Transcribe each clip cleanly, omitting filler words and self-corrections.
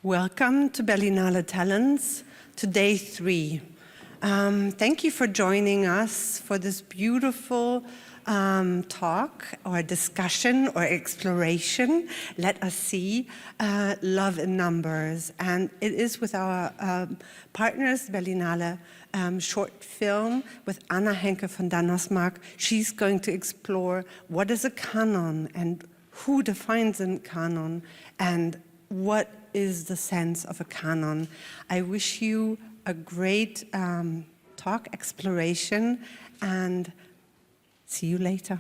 Welcome to Berlinale Talents, to day 3. Thank you for joining us for this beautiful talk or discussion or exploration. Let us see love in numbers. And it is with our partners, Berlinale short film with Anna Henke von Dannersmarck. She's going to explore what is a canon and who defines a canon and what is the sense of a canon. I wish you a great talk, exploration, and see you later.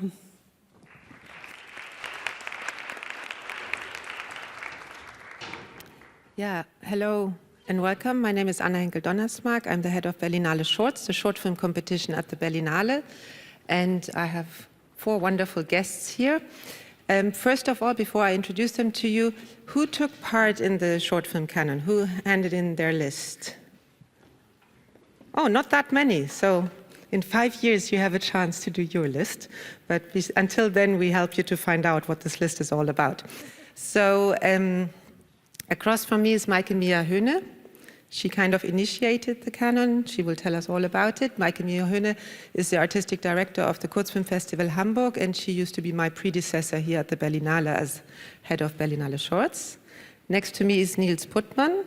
Yeah, hello and welcome. My name is Anna Henke Donnersmarck. I'm the head of Berlinale Shorts, the short film competition at the Berlinale. And I have 4 wonderful guests here. First of all, before I introduce them to you, who took part in the short film canon? Who handed in their list? Oh, not that many. So in 5 years, you have a chance to do your list. But until then, we help you to find out what this list is all about. So across from me is Maike-Mia Höhne. She kind of initiated the canon. She will tell us all about it. Maike-Mia Höhne is the artistic director of the Kurzfilm Festival Hamburg, and she used to be my predecessor here at the Berlinale as head of Berlinale Shorts. Next to me is Niels Puttmann.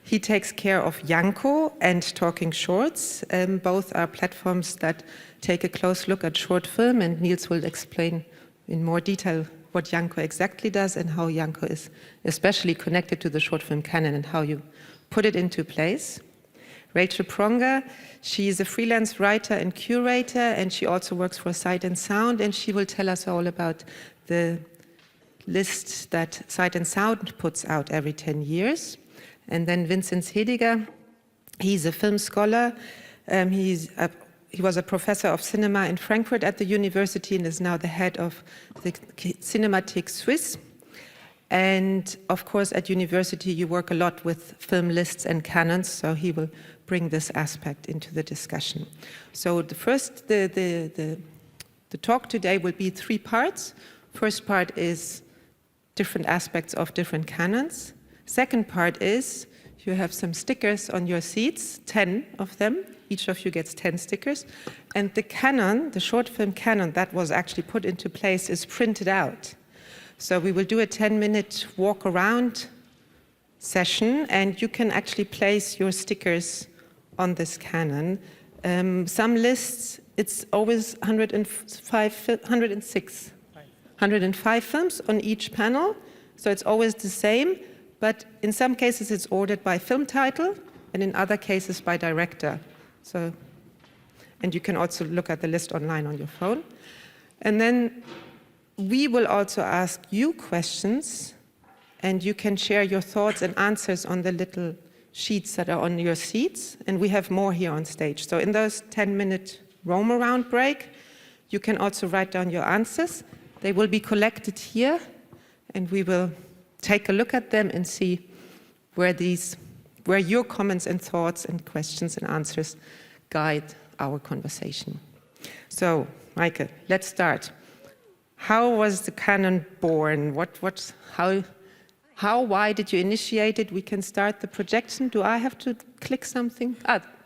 He takes care of yanco and Talking Shorts. Both are platforms that take a close look at short film, and Niels will explain in more detail what yanco exactly does and how yanco is especially connected to the short film canon and how you put it into place. Rachel Pronger, she is a freelance writer and curator, and she also works for Sight and Sound, and she will tell us all about the list that Sight and Sound puts out every 10 years. And then Vincent Hediger, he's a film scholar. He was a professor of cinema in Frankfurt at the university and is now the head of the Cinémathèque Suisse. And of course, at university, you work a lot with film lists and canons, so he will bring this aspect into the discussion. So the talk today will be 3 parts. First part is different aspects of different canons. Second part is you have some stickers on your seats, 10 of them. Each of you gets 10 stickers. And the canon, the short film canon that was actually put into place is printed out. So we will do a 10-minute walk around session, and you can actually place your stickers on this canon. Some lists, it's always 105 films on each panel, so it's always the same, but in some cases it's ordered by film title, and in other cases by director. So, and you can also look at the list online on your phone. And then we will also ask you questions, and you can share your thoughts and answers on the little sheets that are on your seats, and we have more here on stage. So in those 10-minute roam around break, you can also write down your answers. They will be collected here, and we will take a look at them and see where your comments and thoughts and questions and answers guide our conversation. So, Maike, let's start. How was the canon born? Why did you initiate it? We can start the projection. Do I have to click something?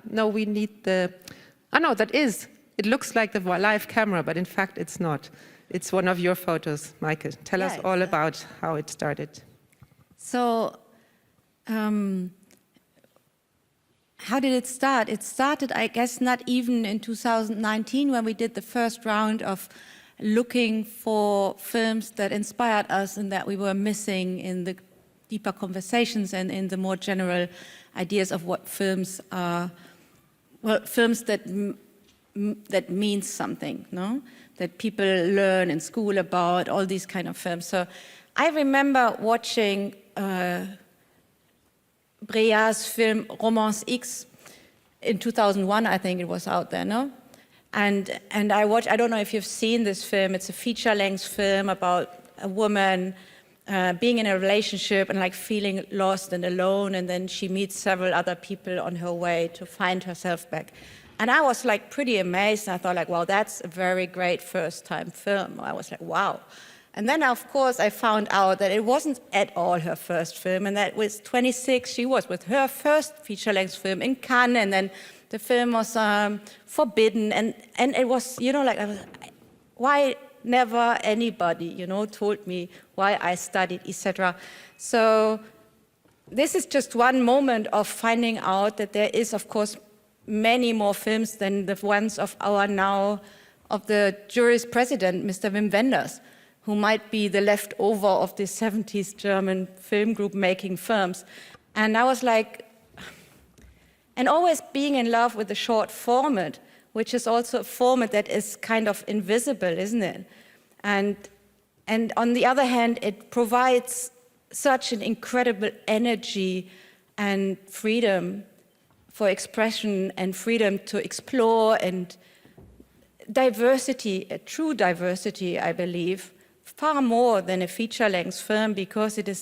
No, we need the, no, it looks like the live camera, but in fact it's not. It's one of your photos, Maike. Tell us all about how it started. So, how did it start? It started, I guess, not even in 2019 when we did the first round of looking for films that inspired us and that we were missing in the deeper conversations and in the more general ideas of what films are. Well, films that mean something, no? That people learn in school about, all these kind of films. So I remember watching Breillat's film Romance X in 2001, I think it was out there, no? And I don't know if you've seen this film, it's a feature-length film about a woman being in a relationship and like feeling lost and alone, and then she meets several other people on her way to find herself back. And I was like pretty amazed, and I thought like, wow, that's a very great first-time film. I was like, wow. And then, of course, I found out that it wasn't at all her first film, and that with 26, she was with her first feature-length film in Cannes, and then the film was forbidden, and it was, you know, like, why never anybody, you know, told me why I studied, etc. So this is just one moment of finding out that there is, of course, many more films than the ones of the jury's president, Mr. Wim Wenders, who might be the leftover of the 70s German film group making films. And I was like, and always being in love with the short format, which is also a format that is kind of invisible, isn't it? And on the other hand, it provides such an incredible energy and freedom for expression and freedom to explore and diversity, a true diversity, I believe, far more than a feature-length film, because it is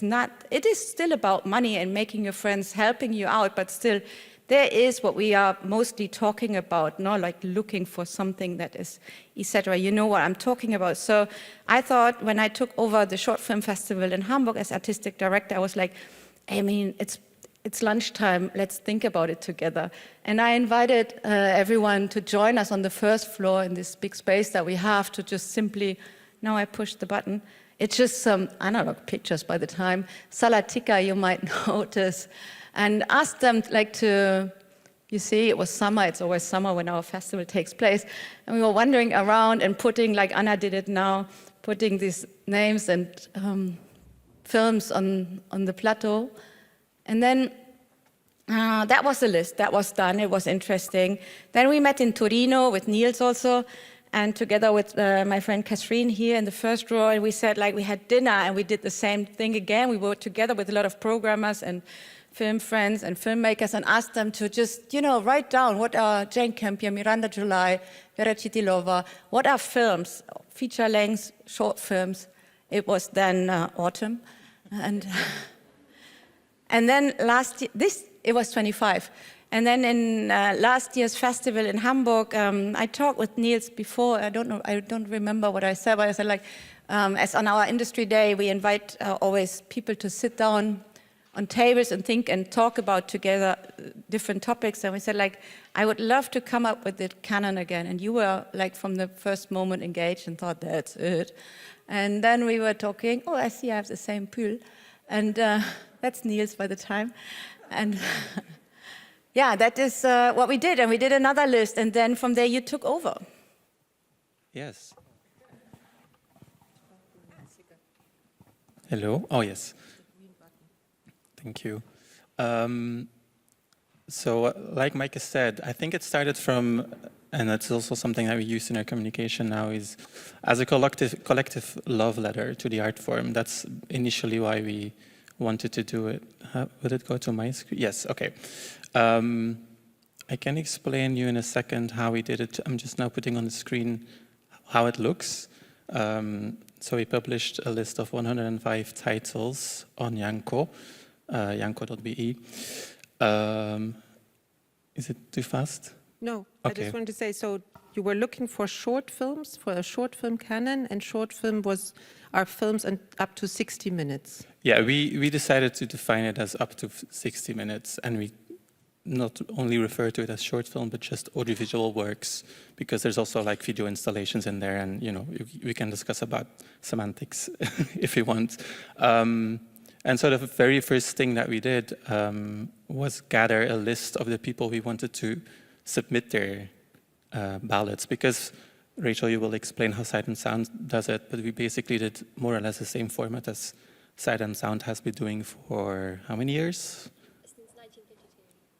still about money and making your friends, helping you out, but still there is what we are mostly talking about, not like looking for something that is, etc. You know what I'm talking about. So I thought when I took over the Short Film Festival in Hamburg as artistic director, I was like, I mean, it's lunchtime, let's think about it together. And I invited everyone to join us on the first floor in this big space that we have to just simply, now I push the button. It's just some analog pictures by the time. Salatika, you might notice. And asked them like to, you see, it was summer, it's always summer when our festival takes place. And we were wandering around and putting, like Anna did it now, putting these names and films on the plateau. And then that was the list, that was done, it was interesting. Then we met in Torino with Niels also, and together with my friend Catherine here in the first row, and we said like we had dinner and we did the same thing again. We worked together with a lot of programmers and film friends and filmmakers and asked them to just, you know, write down what are Jane Campion, Miranda July, Vera Chitilova, what are films, feature lengths, short films. It was then autumn. And then last year, it was 25. And then in last year's festival in Hamburg, I talked with Niels before, I don't remember what I said, but I said like, as on our industry day, we invite always people to sit down on tables and think and talk about together different topics. And we said like, I would love to come up with the Canon again. And you were like from the first moment engaged and thought, that's it. And then we were talking, oh, I see I have the same pool. And that's Niels by the time. And yeah, that is what we did. And we did another list. And then from there you took over. Yes. Hello. Oh, yes. Thank you. So like Mike has said, I think it started from, and it's also something that we use in our communication now, is as a collective love letter to the art form. That's initially why we wanted to do it. Would it go to my screen? Yes, okay. I can explain you in a second how we did it. I'm just now putting on the screen how it looks. So we published a list of 105 titles on yanco. yanco.be. Is it too fast? No, Okay. I just wanted to say, so you were looking for short films, for a short film canon, and short film are films up to 60 minutes. Yeah, we decided to define it as up to 60 minutes, and we not only refer to it as short film, but just audiovisual works, because there's also like video installations in there, and you know we can discuss about semantics if you want. And so the very first thing that we did was gather a list of the people we wanted to submit their ballots, because Rachel, you will explain how Sight and Sound does it, but we basically did more or less the same format as Sight and Sound has been doing for how many years?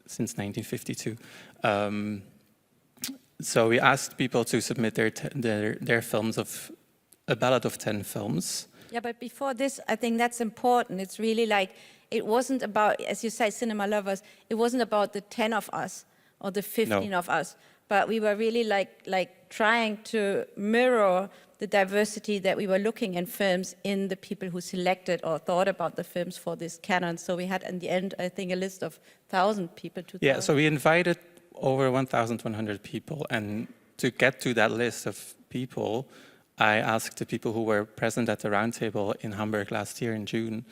Since 1952. So we asked people to submit their films of a ballot of 10 films. Yeah, but before this, I think that's important. It's really like, it wasn't about, as you say, cinema lovers, it wasn't about the 10 of us or the 15 of us, but we were really like trying to mirror the diversity that we were looking in films in the people who selected or thought about the films for this canon. So we had, in the end, I think, a list of 1,000 people. Yeah, so we invited over 1,100 people, and to get to that list of people, I asked the people who were present at the roundtable in Hamburg last year in June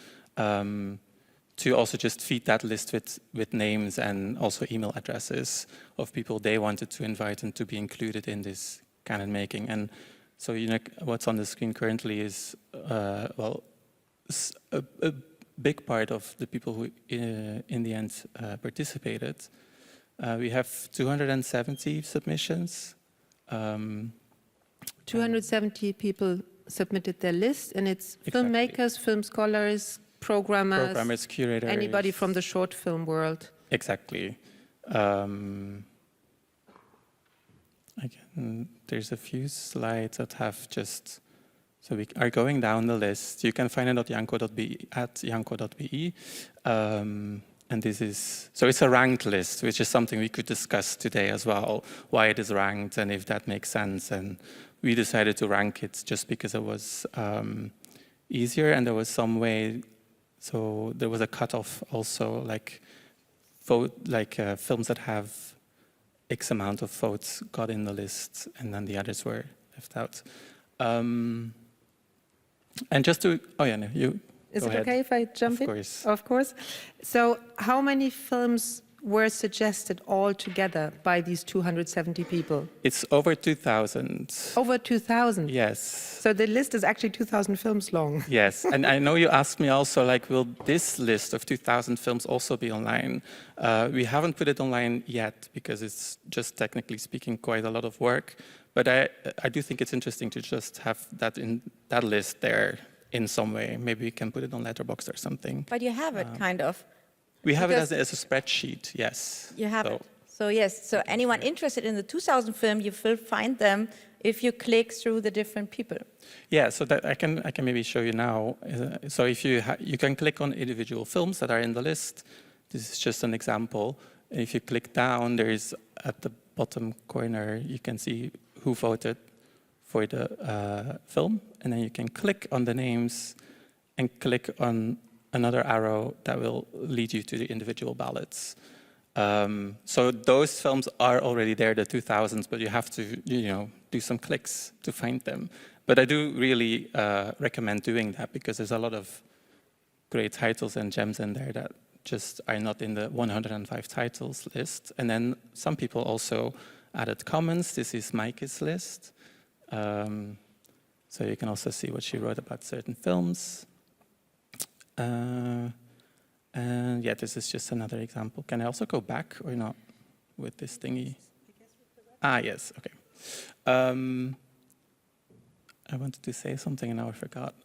to also just feed that list with names and also email addresses of people they wanted to invite and to be included in this Canon making. And so, you know, what's on the screen currently is, well, a big part of the people who in the end participated. We have 270 submissions. 270 people submitted their list, and it's Exactly. filmmakers, film scholars, programmers, curators. anybody from the short film world. Exactly. Again, there's a few slides that have just, so we are going down the list. You can find it at yanco.be. And this is, so it's a ranked list, which is something we could discuss today as well, why it is ranked and if that makes sense. And we decided to rank it just because it was easier and there was some way, so there was a cutoff also, like films that have X amount of votes got in the list and then the others were left out. And just to, oh yeah, no, you. Is it okay if I jump in? Of course. Of course. So how many films were suggested all together by these 270 people? It's over 2,000. Over 2,000? Yes. So the list is actually 2,000 films long. Yes, and I know you asked me also, like, will this list of 2,000 films also be online? We haven't put it online yet because it's just technically speaking quite a lot of work. But I do think it's interesting to just have that in that list there in some way. Maybe we can put it on Letterboxd or something. But you have it, kind of. We have it Because as a spreadsheet, yes. You have it. So yes, so anyone interested in the 2000 film, you will find them if you click through the different people. Yeah, so that I can maybe show you now. So if you can click on individual films that are in the list. This is just an example. And if you click down, there is at the bottom corner, you can see who voted for the film, and then you can click on the names and click on another arrow that will lead you to the individual ballots. So those films are already there, the 2000s, but you have to, you know, do some clicks to find them. But I do really recommend doing that because there's a lot of great titles and gems in there that just are not in the 105 titles list. And then some people also added comments. This is Maike's list. So you can also see what she wrote about certain films. And yeah, this is just another example. Can I also go back or not with this thingy? Ah, yes, okay. I wanted to say something and now I forgot.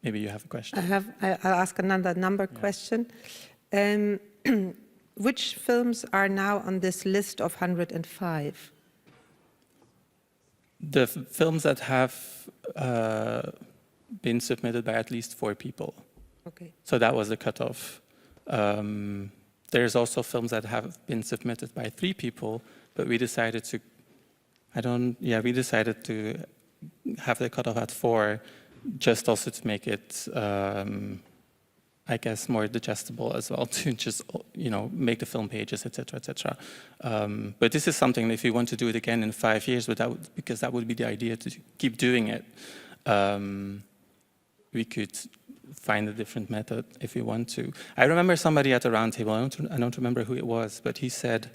Maybe you have a question. I'll ask another number question. Which films are now on this list of 105? The films that have been submitted by at least 4 people. Okay. So that was the cutoff. There's also films that have been submitted by 3 people, but we decided to, we decided to have the cutoff at 4, just also to make it, I guess, more digestible as well, to just, you know, make the film pages, etc., etc. But this is something, if you want to do it again in 5 years, because that would be the idea, to keep doing it, we could find a different method if we want to. I remember somebody at the roundtable, I don't remember who it was, but he said,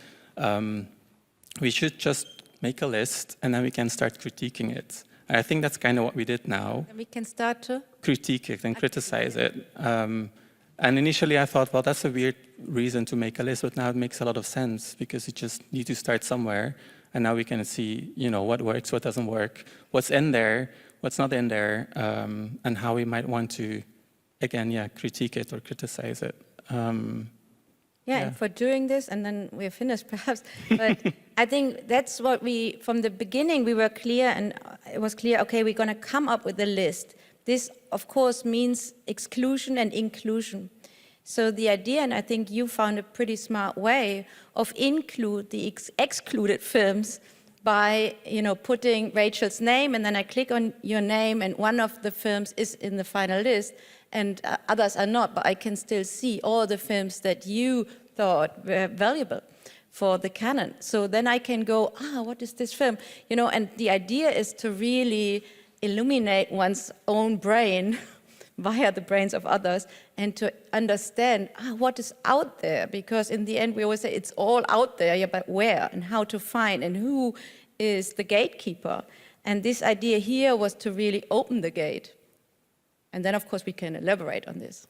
we should just make a list and then we can start critiquing it. And I think that's kind of what we did now. And we can start to critique it and criticize it. And initially I thought, well, that's a weird reason to make a list, but now it makes a lot of sense because you just need to start somewhere. And now we can see, you know, what works, what doesn't work, what's in there, what's not in there, and how we might want to, again, critique it or criticize it. And for doing this, and then we're finished perhaps, but I think that's what from the beginning, we were clear, and it was clear, okay, we're going to come up with a list. This, of course, means exclusion and inclusion. So the idea, and I think you found a pretty smart way of include the excluded films by, you know, putting Rachel's name, and then I click on your name, and one of the films is in the final list, and others are not, but I can still see all the films that you thought were valuable. for the Canon. So then I can go, what is this film? You know, and the idea is to really illuminate one's own brain via the brains of others, and to understand what is out there, because in the end we always say it's all out there, yeah, but where and how to find and who is the gatekeeper. And this idea here was to really open the gate. And then of course we can elaborate on this.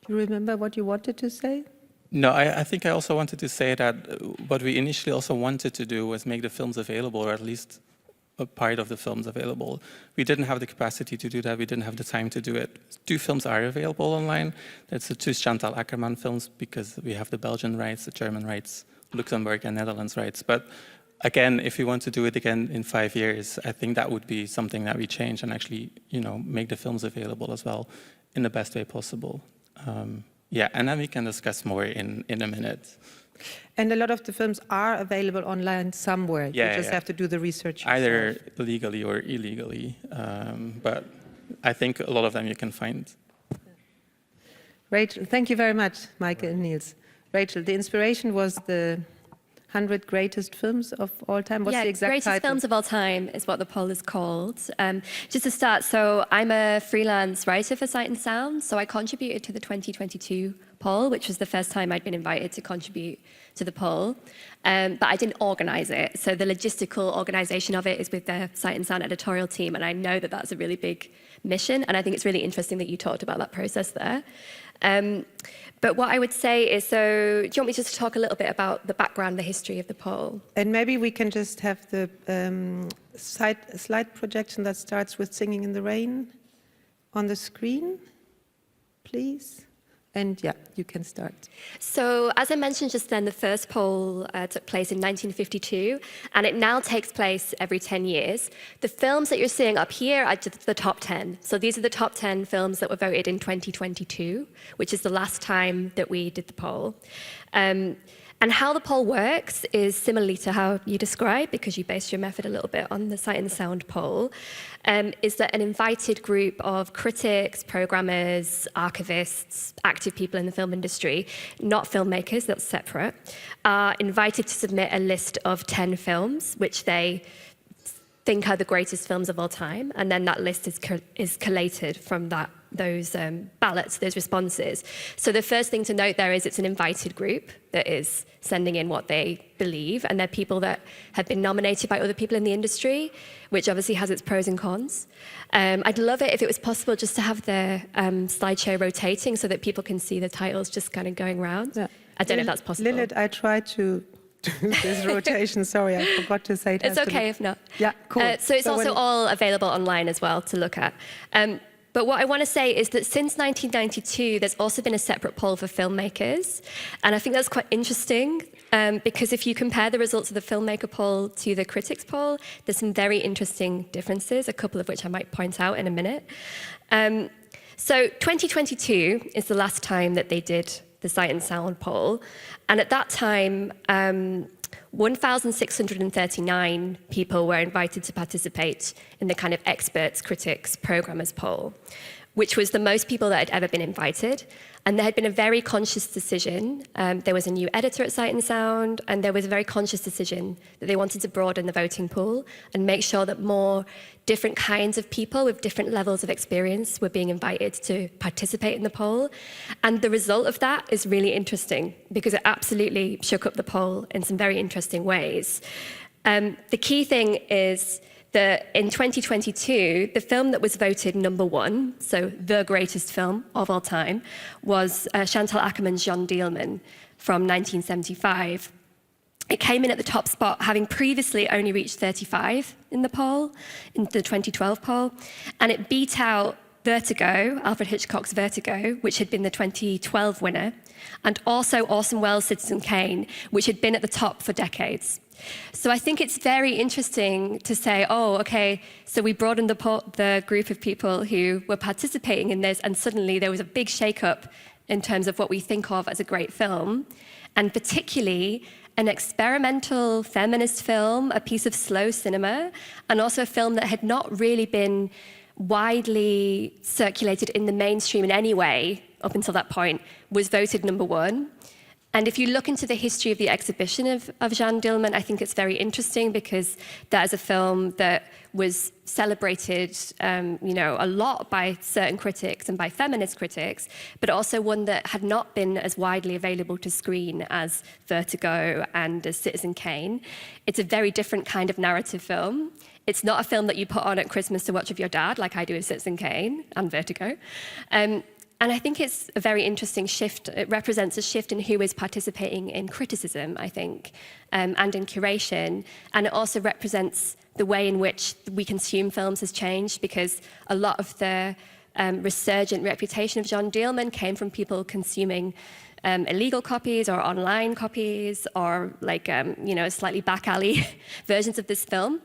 Do you remember what you wanted to say? No, I think I also wanted to say that what we initially also wanted to do was make the films available, or at least a part of the films available. We didn't have the capacity to do that. We didn't have the time to do it. 2 films are available online. That's the 2 Chantal Akerman films, because we have the Belgian rights, the German rights, Luxembourg and Netherlands rights. But again, if we want to do it again in 5 years, I think that would be something that we change and actually, make the films available as well in the best way possible. Yeah, and then we can discuss more in a minute. And a lot of the films are available online somewhere. You just have to do the research yourself. Either legally or illegally. But I think a lot of them you can find. Rachel, thank you very much, Michael and Niels. Rachel, the inspiration was the 100 greatest films of all time. What's the exact greatest title? films of all time is what the poll is called. Just to start, so I'm a freelance writer for Sight and Sound, so I contributed to the 2022 poll, which was the first time I'd been invited to contribute to the poll, but I didn't organize it. So the logistical organization of it is with the Sight and Sound editorial team, and I know that that's a really big mission, and I think it's really interesting that you talked about that process there. But what I would say is, so do you want me just to talk a little bit about the background, the history of the poll? And maybe we can just have the slide projection that starts with Singing in the Rain on the screen, please. And yeah, you can start. So as I mentioned just then, the first poll took place in 1952, and it now takes place every 10 years. The films that you're seeing up here are just the top 10. So these are the top 10 films that were voted in 2022, which is the last time that we did the poll. And how the poll works is similarly to how you described, because you based your method a little bit on the Sight and Sound poll, is that an invited group of critics, programmers, archivists, active people in the film industry, not filmmakers, that's separate, are invited to submit a list of 10 films, which they think are the greatest films of all time, and then that list is collated from those ballots, those responses. So the first thing to note there is it's an invited group that is sending in what they believe, and they're people that have been nominated by other people in the industry, which obviously has its pros and cons. I'd love it if it was possible just to have the slideshow rotating so that people can see the titles just kind of going around. Yeah. I don't know if that's possible. Lilith, I tried to do this rotation. Sorry, I forgot to say it. It's okay if not. Yeah, cool. So it's also all available online as well to look at. But what I want to say is that since 1992, there's also been a separate poll for filmmakers. And I think that's quite interesting, because if you compare the results of the filmmaker poll to the critics poll, there's some very interesting differences, a couple of which I might point out in a minute. So 2022 is the last time that they did the Sight and Sound poll. And at that time, 1,639 people were invited to participate in the kind of experts, critics, programmers poll, which was the most people that had ever been invited. And there had been a very conscious decision. There was a new editor at Sight and Sound, and there was a very conscious decision that they wanted to broaden the voting pool and make sure that more different kinds of people with different levels of experience were being invited to participate in the poll. And the result of that is really interesting, because it absolutely shook up the poll in some very interesting ways. The key thing is that in 2022, the film that was voted #1, so the greatest film of all time, was Chantal Akerman's Jean Dielman from 1975. It came in at the top spot, having previously only reached 35 in the poll, in the 2012 poll, and it beat out Vertigo, Alfred Hitchcock's Vertigo, which had been the 2012 winner, and also Orson Welles' Citizen Kane, which had been at the top for decades. So I think it's very interesting to say, oh, okay, so we broadened the group of people who were participating in this, and suddenly there was a big shake-up in terms of what we think of as a great film, and particularly an experimental feminist film, a piece of slow cinema, and also a film that had not really been widely circulated in the mainstream in any way up until that point, was voted #1. And if you look into the history of the exhibition of Jeanne Dielman, I think it's very interesting because that is a film that was celebrated, a lot by certain critics and by feminist critics, but also one that had not been as widely available to screen as Vertigo and as Citizen Kane. It's a very different kind of narrative film. It's not a film that you put on at Christmas to watch with your dad, like I do with Citizen Kane and Vertigo. And I think it's a very interesting shift. It represents a shift in who is participating in criticism, I think, and in curation. And it also represents the way in which we consume films has changed, because a lot of the resurgent reputation of Jeanne Dielman came from people consuming illegal copies or online copies or slightly back alley versions of this film.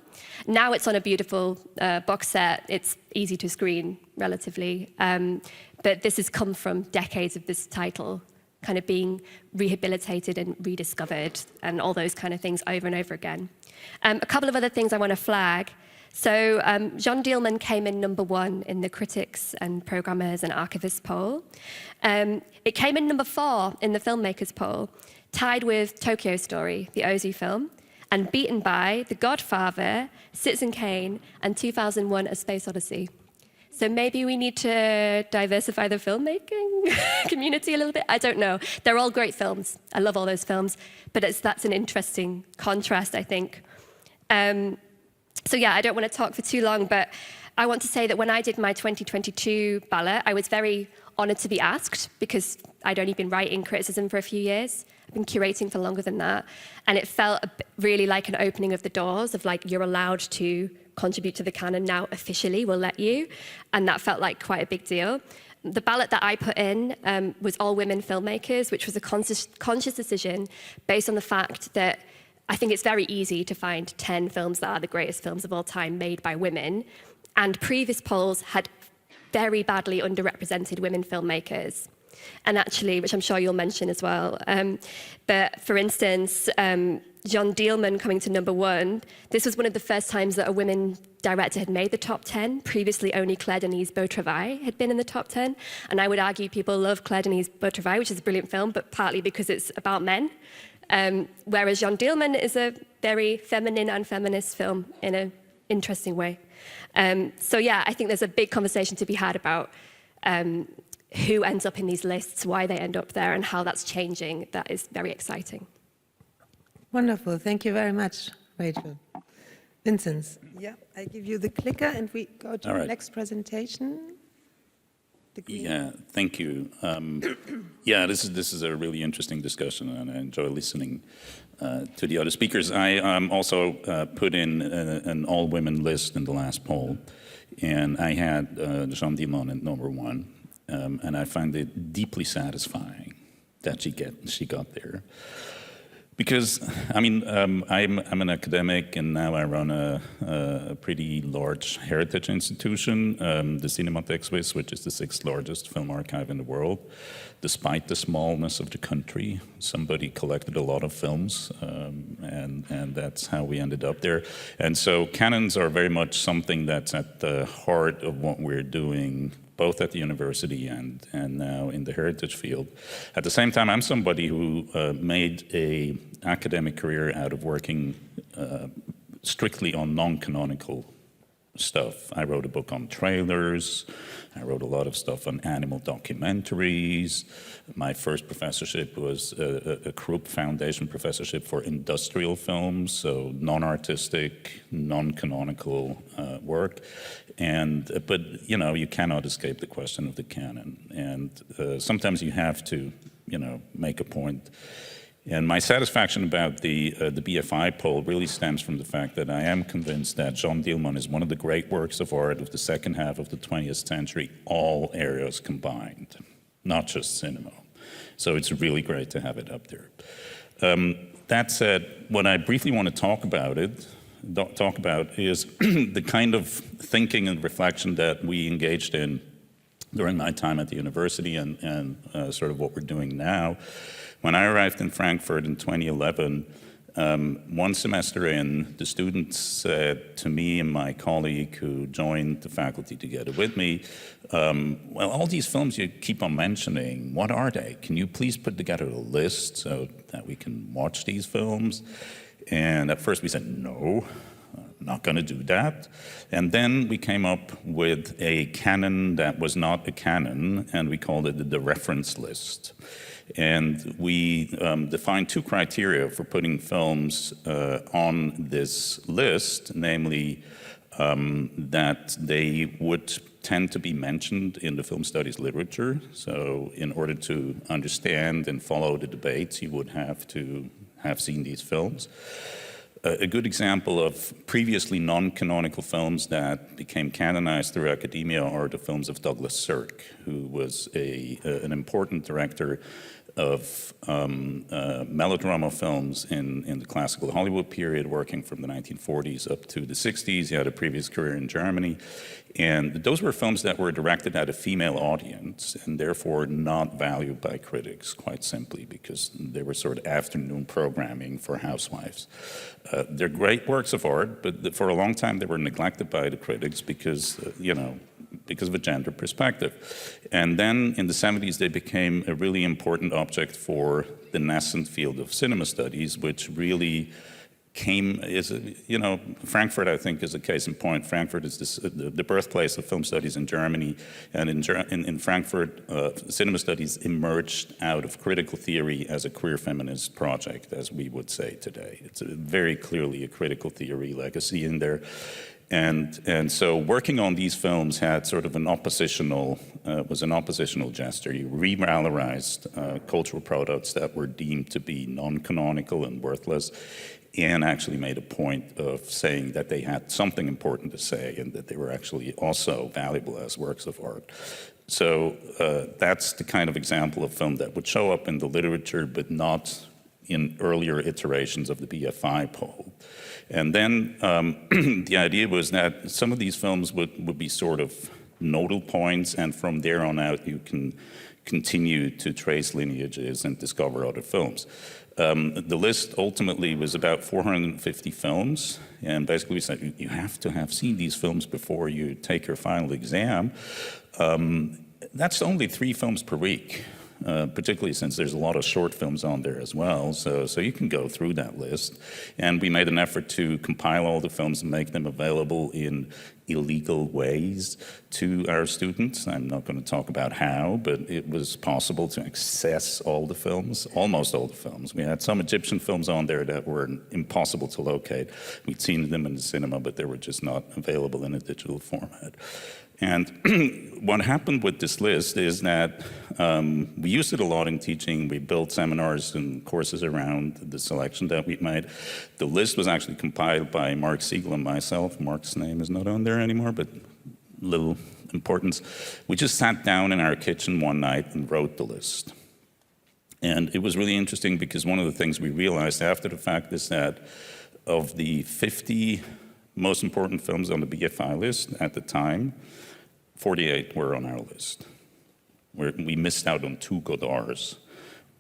Now it's on a beautiful box set. It's easy to screen relatively. But this has come from decades of this title kind of being rehabilitated and rediscovered and all those kind of things over and over again. A couple of other things I want to flag. So Jeanne Dielman came in #1 in the critics and programmers and archivists poll. It came in #4 in the filmmakers poll, tied with Tokyo Story, the Ozu film, and beaten by The Godfather, Citizen Kane, and 2001: A Space Odyssey. So maybe we need to diversify the filmmaking community a little bit. I don't know. They're all great films. I love all those films. But that's an interesting contrast, I think. So yeah, I don't want to talk for too long, but I want to say that when I did my 2022 ballot, I was very honored to be asked because I'd only been writing criticism for a few years. I've been curating for longer than that. And it felt really like an opening of the doors of like, you're allowed to contribute to the canon now officially, we'll let you. And that felt like quite a big deal. The ballot that I put in was all women filmmakers, which was a conscious decision based on the fact that I think it's very easy to find 10 films that are the greatest films of all time made by women. And previous polls had very badly underrepresented women filmmakers. And actually, which I'm sure you'll mention as well. But for instance, Jeanne Dielman coming to #1, this was one of the first times that a women director had made the top 10. Previously, only Claire Denis' Beau Travail had been in the top 10. And I would argue people love Claire Denis' Beau Travail, which is a brilliant film, but partly because it's about men. Whereas Jeanne Dielman is a very feminine and feminist film in an interesting way. So yeah, I think there's a big conversation to be had about who ends up in these lists, why they end up there, and how that's changing. That is very exciting. Wonderful. Thank you very much, Rachel. Vincent. Yeah, I give you the clicker and we go to the next presentation. Yeah, thank you. Yeah, this is a really interesting discussion, and I enjoy listening to the other speakers. I also put in an all-women list in the last poll, and I had Jeanne Dielman at #1, and I find it deeply satisfying that she got there. Because, I mean, I'm an academic, and now I run a pretty large heritage institution, the Cinémathèque Suisse, which is the 6th largest film archive in the world. Despite the smallness of the country, somebody collected a lot of films, and that's how we ended up there. And so canons are very much something that's at the heart of what we're doing, both at the university and now in the heritage field. At the same time, I'm somebody who made an academic career out of working strictly on non-canonical stuff. I wrote a book on trailers. I wrote a lot of stuff on animal documentaries. My first professorship was a Krupp Foundation professorship for industrial films, so non-artistic, non-canonical work. But you know, you cannot escape the question of the canon, and sometimes you have to, you know, make a point. And my satisfaction about the BFI poll really stems from the fact that I am convinced that Jeanne Dielman is one of the great works of art of the second half of the 20th century, all areas combined, not just cinema. So it's really great to have it up there. That said, what I briefly want to talk about is the kind of thinking and reflection that we engaged in during my time at the university and sort of what we're doing now. When I arrived in Frankfurt in 2011, One semester in, the students said to me and my colleague who joined the faculty together with me, well, all these films you keep on mentioning, what are they? Can you please put together a list so that we can watch these films? And at first we said, no, not going to do that. And then we came up with a canon that was not a canon, and we called it the reference list. And we defined two criteria for putting films on this list, namely that they would tend to be mentioned in the film studies literature. So in order to understand and follow the debates, you would have to have seen these films. A good example of previously non-canonical films that became canonized through academia are the films of Douglas Sirk, who was an important director of melodrama films in the classical Hollywood period, working from the 1940s up to the 60s. He had a previous career in Germany. And those were films that were directed at a female audience and therefore not valued by critics, quite simply because they were sort of afternoon programming for housewives. They're great works of art, but for a long time they were neglected by the critics because, because of a gender perspective. And then in the 70s, they became a really important object for the nascent field of cinema studies, which really Frankfurt, I think, is a case in point. Frankfurt is the birthplace of film studies in Germany, and in Frankfurt, cinema studies emerged out of critical theory as a queer feminist project, as we would say today. It's very clearly a critical theory legacy in there. And so working on these films had sort of an oppositional gesture. You revalorized cultural products that were deemed to be non-canonical and worthless, and actually made a point of saying that they had something important to say and that they were actually also valuable as works of art. So that's the kind of example of film that would show up in the literature, but not in earlier iterations of the BFI poll. And then the idea was that some of these films would be sort of nodal points, and from there on out you can continue to trace lineages and discover other films. The list ultimately was about 450 films, and basically we said you have to have seen these films before you take your final exam. That's only 3 films per week. Particularly since there's a lot of short films on there as well. So you can go through that list. And we made an effort to compile all the films and make them available in illegal ways to our students. I'm not going to talk about how, but it was possible to access all the films, almost all the films. We had some Egyptian films on there that were impossible to locate. We'd seen them in the cinema, but they were just not available in a digital format. And what happened with this list is that we used it a lot in teaching. We built seminars and courses around the selection that we made. The list was actually compiled by Mark Siegel and myself. Mark's name is not on there anymore, but little importance. We just sat down in our kitchen one night and wrote the list. And it was really interesting because one of the things we realized after the fact is that of the 50 most important films on the BFI list at the time, 48 were on our list. We missed out on 2 Godards,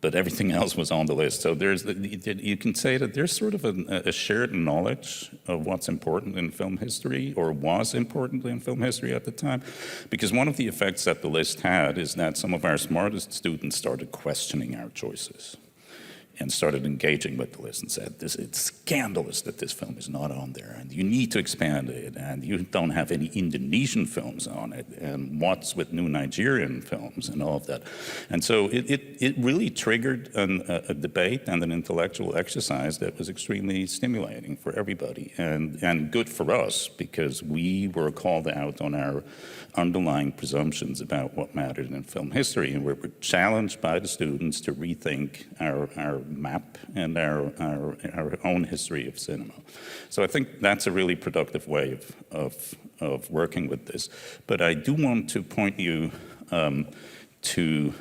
but everything else was on the list. So you can say that there's sort of a shared knowledge of what's important in film history, or was important in film history at the time, because one of the effects that the list had is that some of our smartest students started questioning our choices and started engaging with the list and said, it's scandalous that this film is not on there, and you need to expand it, and you don't have any Indonesian films on it, and what's with new Nigerian films and all of that. And so it really triggered a debate and an intellectual exercise that was extremely stimulating for everybody, and good for us, because we were called out on our underlying presumptions about what mattered in film history, and we were challenged by the students to rethink our map and our own history of cinema. So I think that's a really productive way of working with this. But I do want to point you to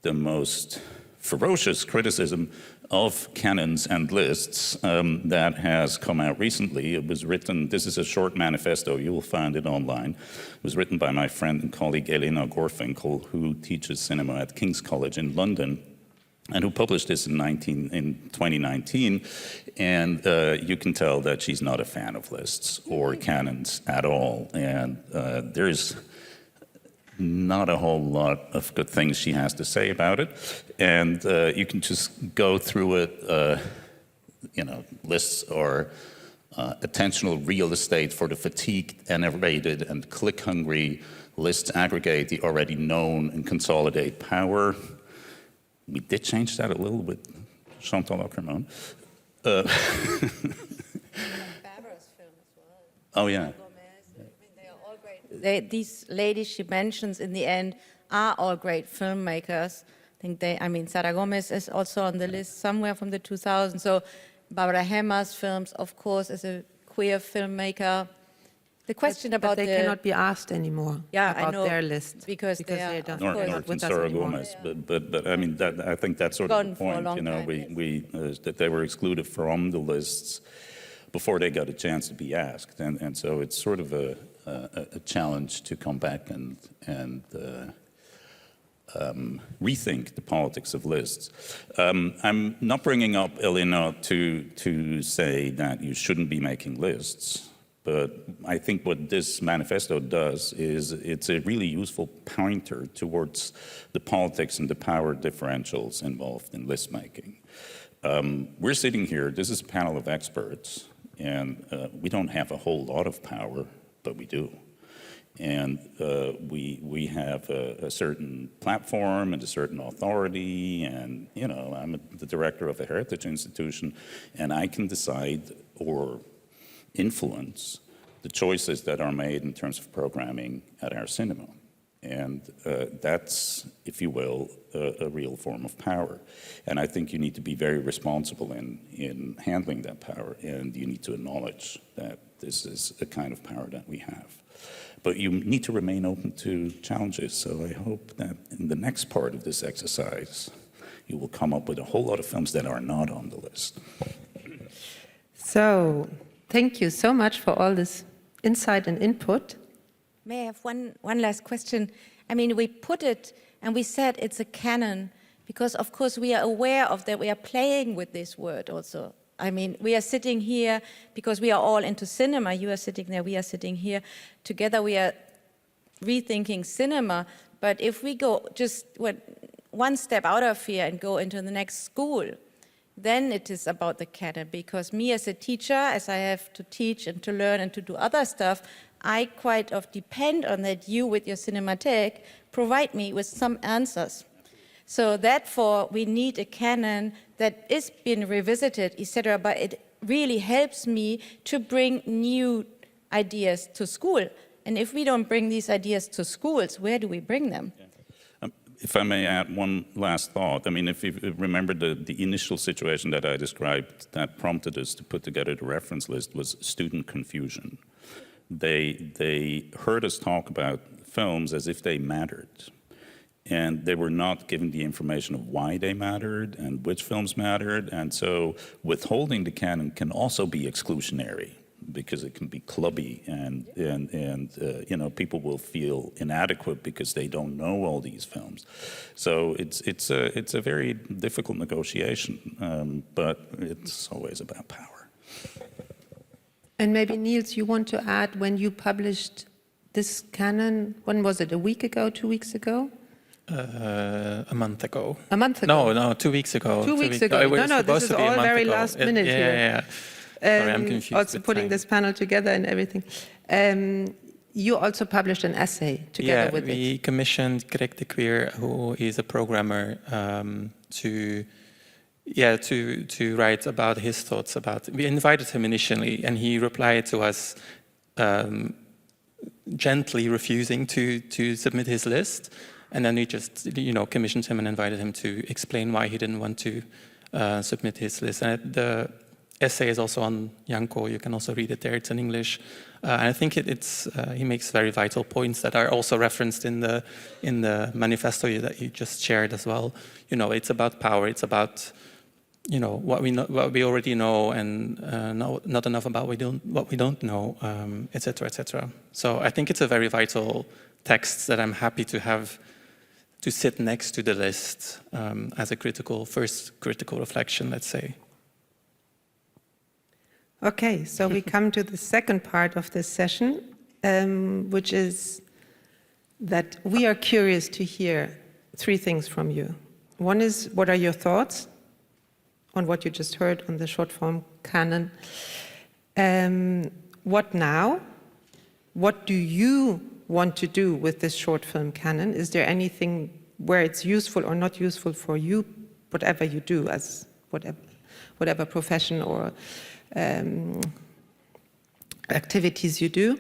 the most ferocious criticism of canons and lists that has come out recently. It was written, this is a short manifesto, you will find it online. It was written by my friend and colleague Elena Gorfinkel, who teaches cinema at King's College in London. and who published this in 2019. And you can tell that she's not a fan of lists or canons at all. And there's not a whole lot of good things she has to say about it. And you can just go through it, lists are attentional real estate for the fatigued, enervated, and click-hungry. Lists aggregate the already known and consolidate power. We did change that a little with Chantal Ackermann. Barbara's film as well. Oh, yeah. They are all great. These ladies she mentions in the end are all great filmmakers. I think Sarah Gomez is also on the list somewhere from the 2000s. So Barbara Hammer's films, of course, is a queer filmmaker. The question about they cannot be asked anymore about their list because they are don't Nor can Sarah Gomez, but I mean, I think that's sort of the point. That they were excluded from the lists before they got a chance to be asked, and so it's sort of a challenge to come back and rethink the politics of lists. I'm not bringing up Elena to say that you shouldn't be making lists. But I think what this manifesto does is it's a really useful pointer towards the politics and the power differentials involved in list making. We're sitting here, this is a panel of experts, and we don't have a whole lot of power, but we do. And we have a certain platform and a certain authority, and I'm the director of a heritage institution, and I can decide or influence the choices that are made in terms of programming at our cinema. And that's, if you will, a real form of power. And I think you need to be very responsible in handling that power, and you need to acknowledge that this is a kind of power that we have. But you need to remain open to challenges, so I hope that in the next part of this exercise, you will come up with a whole lot of films that are not on the list. So, thank you so much for all this insight and input. May I have one last question? I mean, we put it and we said it's a canon because, of course, we are aware of that. We are playing with this word also. I mean, we are sitting here because we are all into cinema. You are sitting there, we are sitting here. Together we are rethinking cinema. But if we go just one step out of here and go into the next school, then it is about the canon, because me as a teacher, as I have to teach and to learn and to do other stuff, I quite often depend on that you with your Cinematheque provide me with some answers. So therefore, we need a canon that is being revisited, etc., but it really helps me to bring new ideas to school. And if we don't bring these ideas to schools, where do we bring them? Yeah. If I may add one last thought, I mean, if you remember the initial situation that I described that prompted us to put together the reference list was student confusion. They heard us talk about films as if they mattered, and they were not given the information of why they mattered and which films mattered, and so withholding the canon can also be exclusionary, because it can be clubby, and people will feel inadequate because they don't know all these films. So it's a very difficult negotiation, but it's always about power. And maybe Niels, you want to add when you published this canon? When was it? A week ago? 2 weeks ago? A month ago. A month ago? No, 2 weeks ago. 2 weeks ago. No, this is all very last minute here. Yeah. Sorry, I'm confused. Also putting this panel together and everything. You also published an essay together with it. Yeah, we commissioned Greg de Queer, who is a programmer, to write about his thoughts about. We invited him initially, and he replied to us, gently refusing to submit his list, and then we just commissioned him and invited him to explain why he didn't want to submit his list. And the essay is also on Yanco. You can also read it there. It's in English. And I think he makes very vital points that are also referenced in the manifesto that you just shared as well. It's about power. It's about what we already know, and not enough about what we don't know, etc., etc. So I think it's a very vital text that I'm happy to have to sit next to the list as a first critical reflection, let's say. Okay, so we come to the second part of this session, which is that we are curious to hear three things from you. One is, what are your thoughts on what you just heard on the short form canon? What now? What do you want to do with this short film canon? Is there anything where it's useful or not useful for you, whatever you do as whatever profession or activities you do?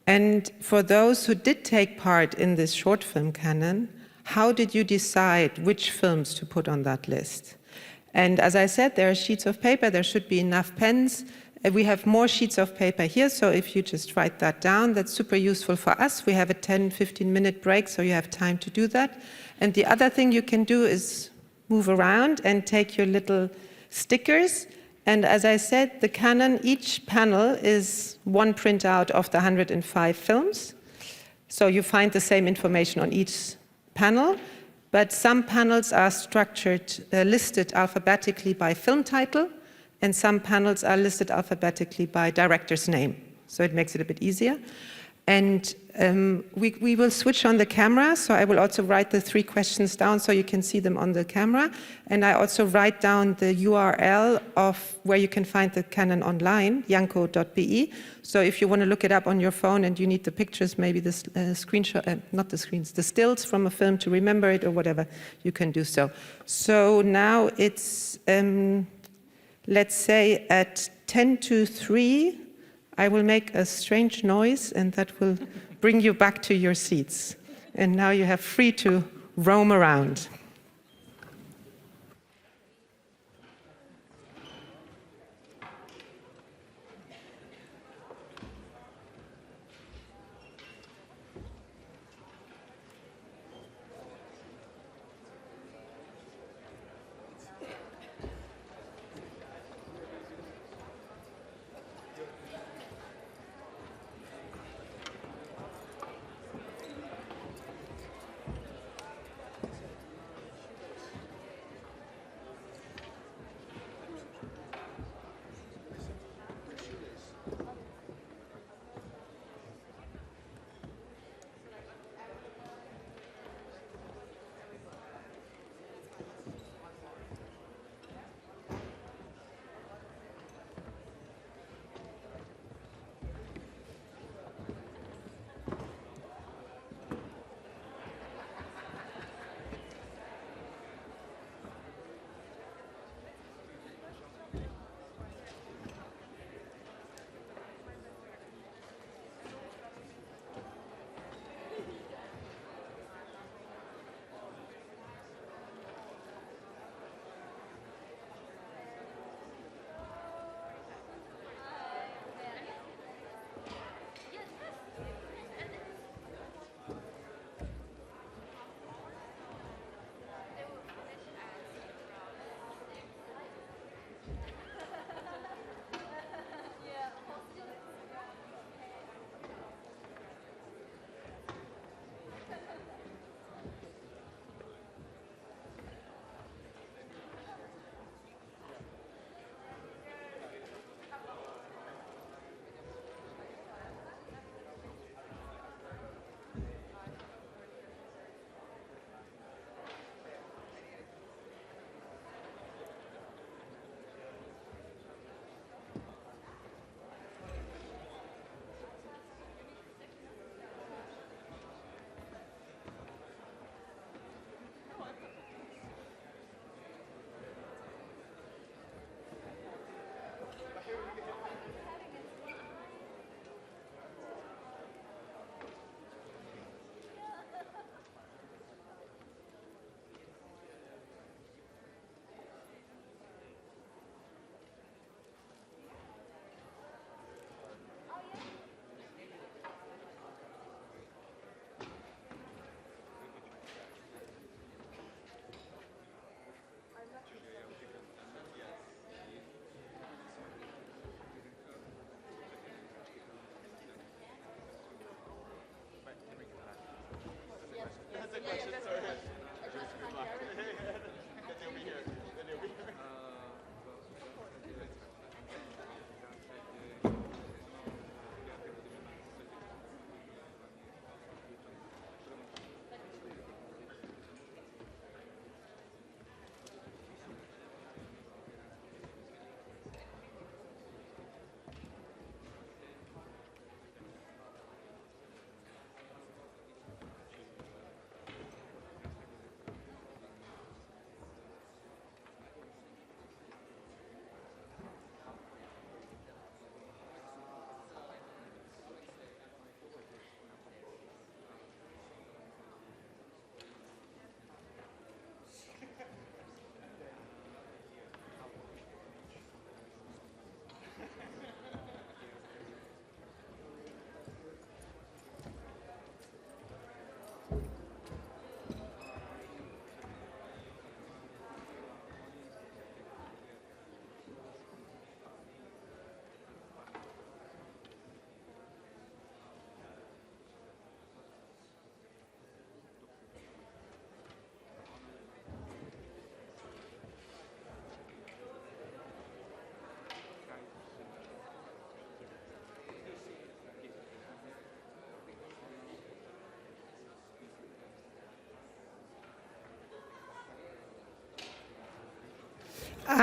And for those who did take part in this short film canon, how did you decide which films to put on that list? And as I said, there are sheets of paper, there should be enough pens. We have more sheets of paper here, so if you just write that down, that's super useful for us. We have a 10-15 minute break, so you have time to do that. And the other thing you can do is move around and take your little stickers. And as I said, the canon, each panel is one printout of the 105 films. So you find the same information on each panel, but some panels are structured, listed alphabetically by film title, and some panels are listed alphabetically by director's name. So it makes it a bit easier. And we will switch on the camera, so I will also write the three questions down so you can see them on the camera. And I also write down the URL of where you can find the canon online, yanco.be. So if you want to look it up on your phone and you need the pictures, maybe the screenshot, not the screens, the stills from a film to remember it or whatever, you can do so. So now it's, let's say at 10 to 3, I will make a strange noise and that will bring you back to your seats. And now you have free to roam around.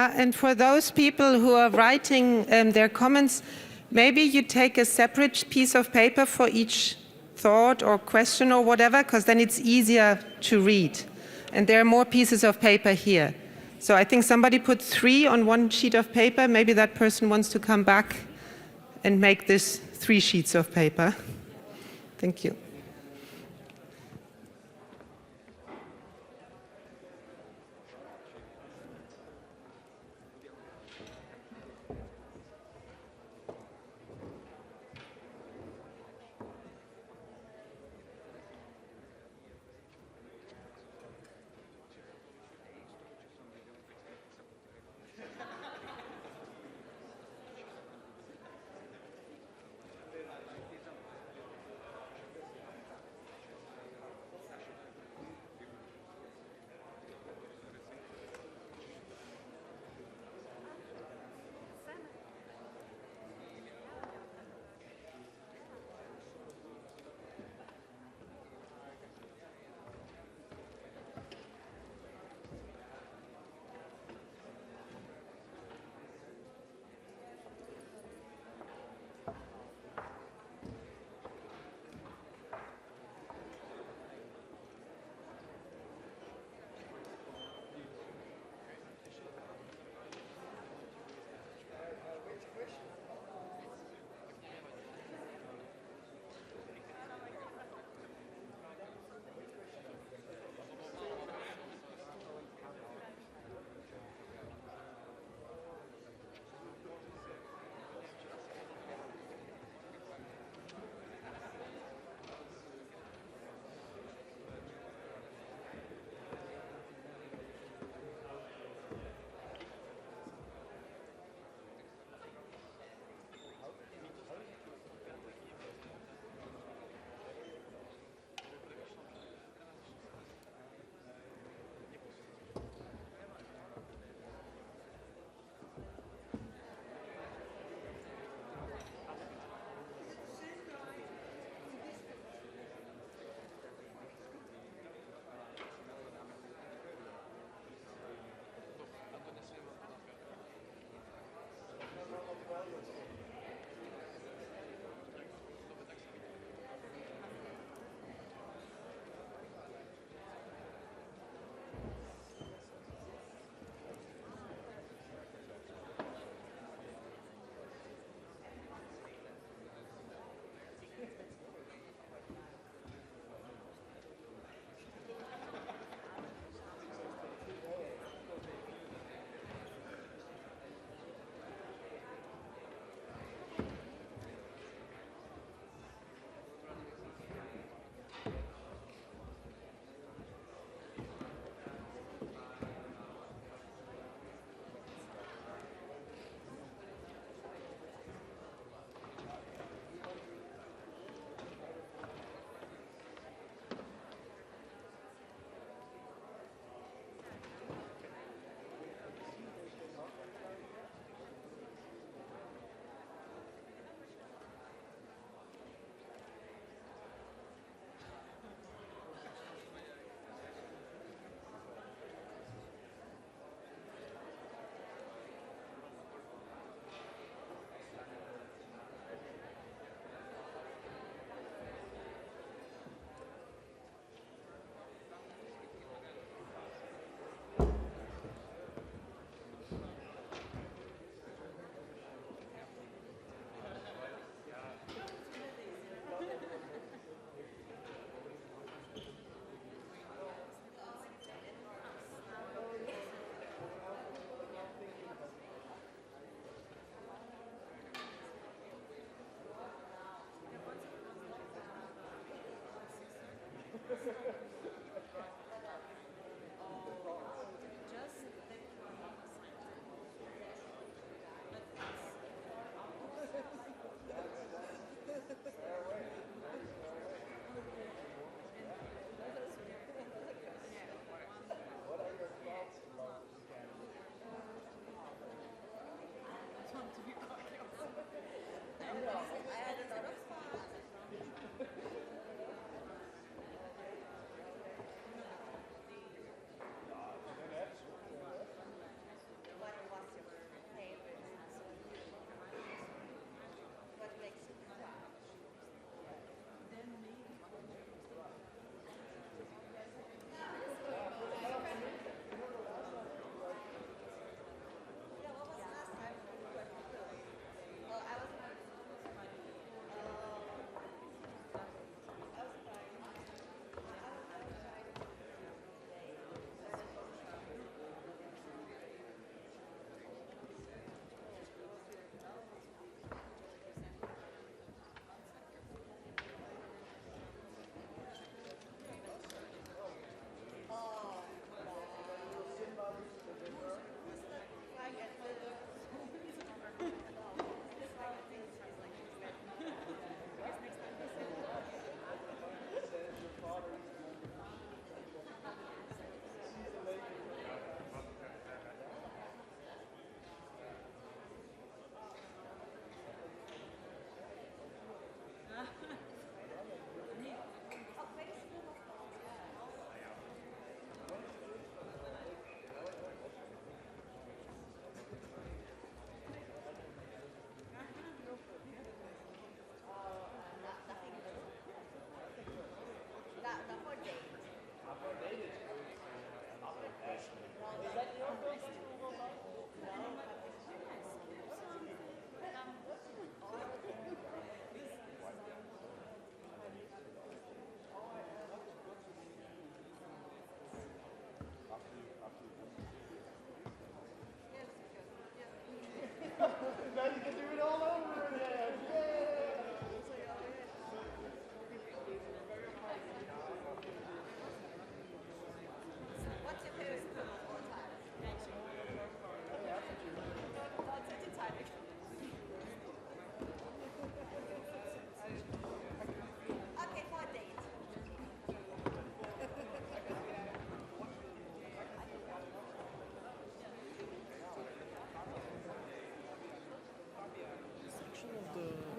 And for those people who are writing their comments, maybe you take a separate piece of paper for each thought or question or whatever, because then it's easier to read. And there are more pieces of paper here. So I think somebody put 3 on one sheet of paper. Maybe that person wants to come back and make this 3 sheets of paper. Thank you.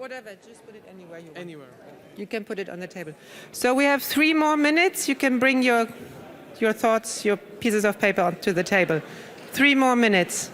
whatever, just put it anywhere you want. Anywhere. You can put it on the table. So we have 3 more minutes. You can bring your thoughts, your pieces of paper onto the table. 3 more minutes.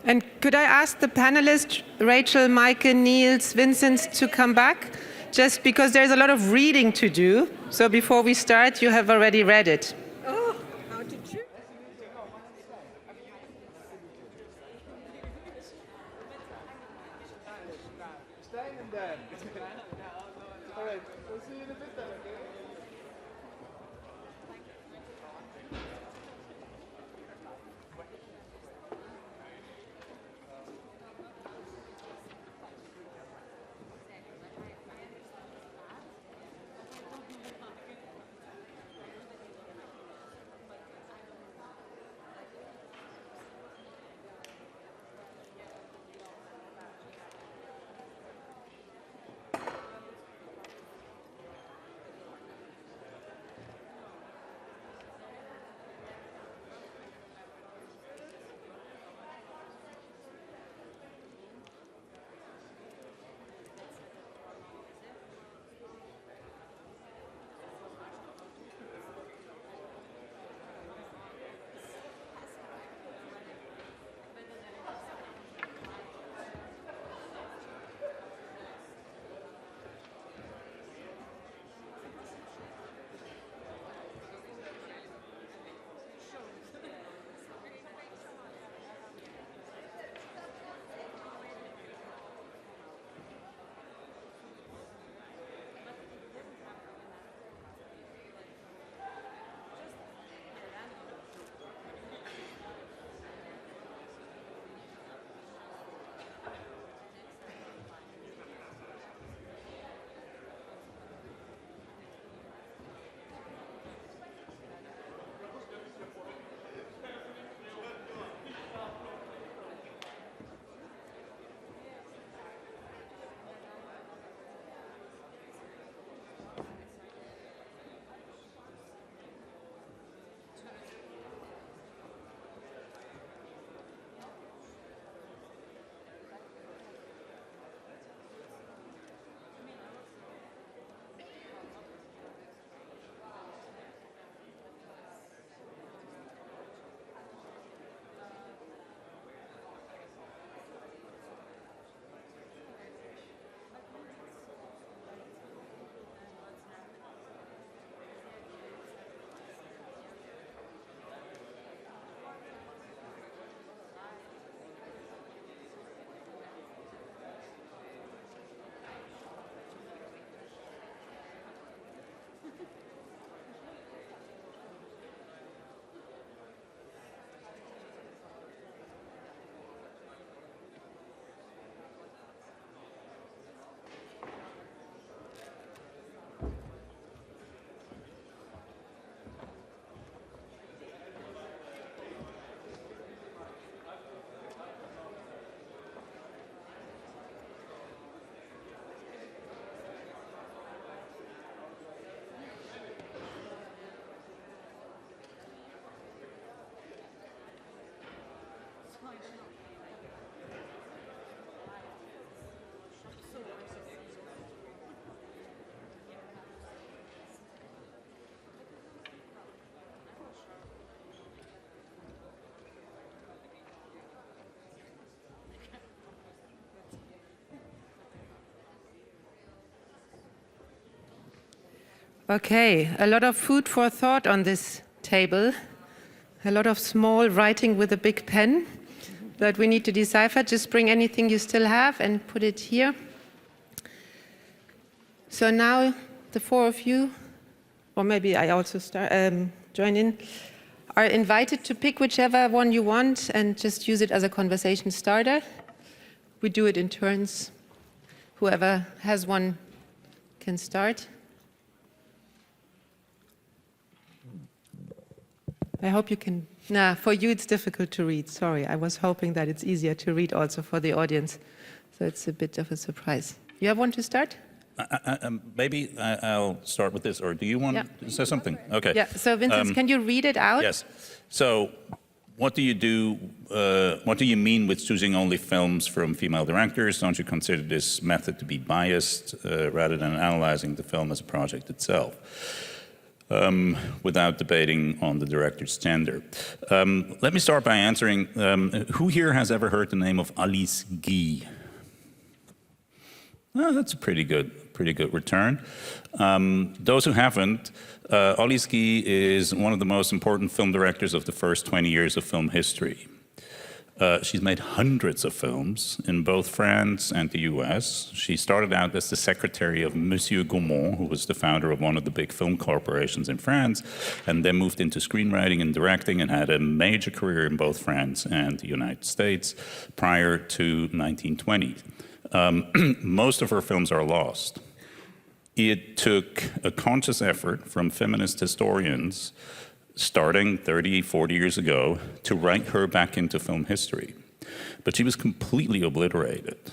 And could I ask the panelists, Rachel, Maike, Niels, Vincent, to come back? Just because there's a lot of reading to do. So before we start, you have already read it. Oh, how did you? Okay, a lot of food for thought on this table. A lot of small writing with a big pen that we need to decipher. Just bring anything you still have and put it here. So now the 4 of you, or maybe I also join in, are invited to pick whichever one you want and just use it as a conversation starter. We do it in turns. Whoever has one can start. I hope you can. Nah, for you it's difficult to read. Sorry, I was hoping that it's easier to read also for the audience. So it's a bit of a surprise. You want to start? Maybe I'll start with this, or do you want to say something? Okay. Yeah, so Vincent, can you read it out? Yes. So what do you do, what do you mean with choosing only films from female directors? Don't you consider this method to be biased rather than analyzing the film as a project itself? Without debating on the director's gender. Let me start by answering, who here has ever heard the name of Alice Guy? Oh, that's a pretty good return. Those who haven't, Alice Guy is one of the most important film directors of the first 20 years of film history. She's made hundreds of films in both France and the US. She started out as the secretary of Monsieur Gaumont, who was the founder of one of the big film corporations in France, and then moved into screenwriting and directing and had a major career in both France and the United States prior to 1920. Most of her films are lost. It took a conscious effort from feminist historians starting 30, 40 years ago to write her back into film history. But she was completely obliterated.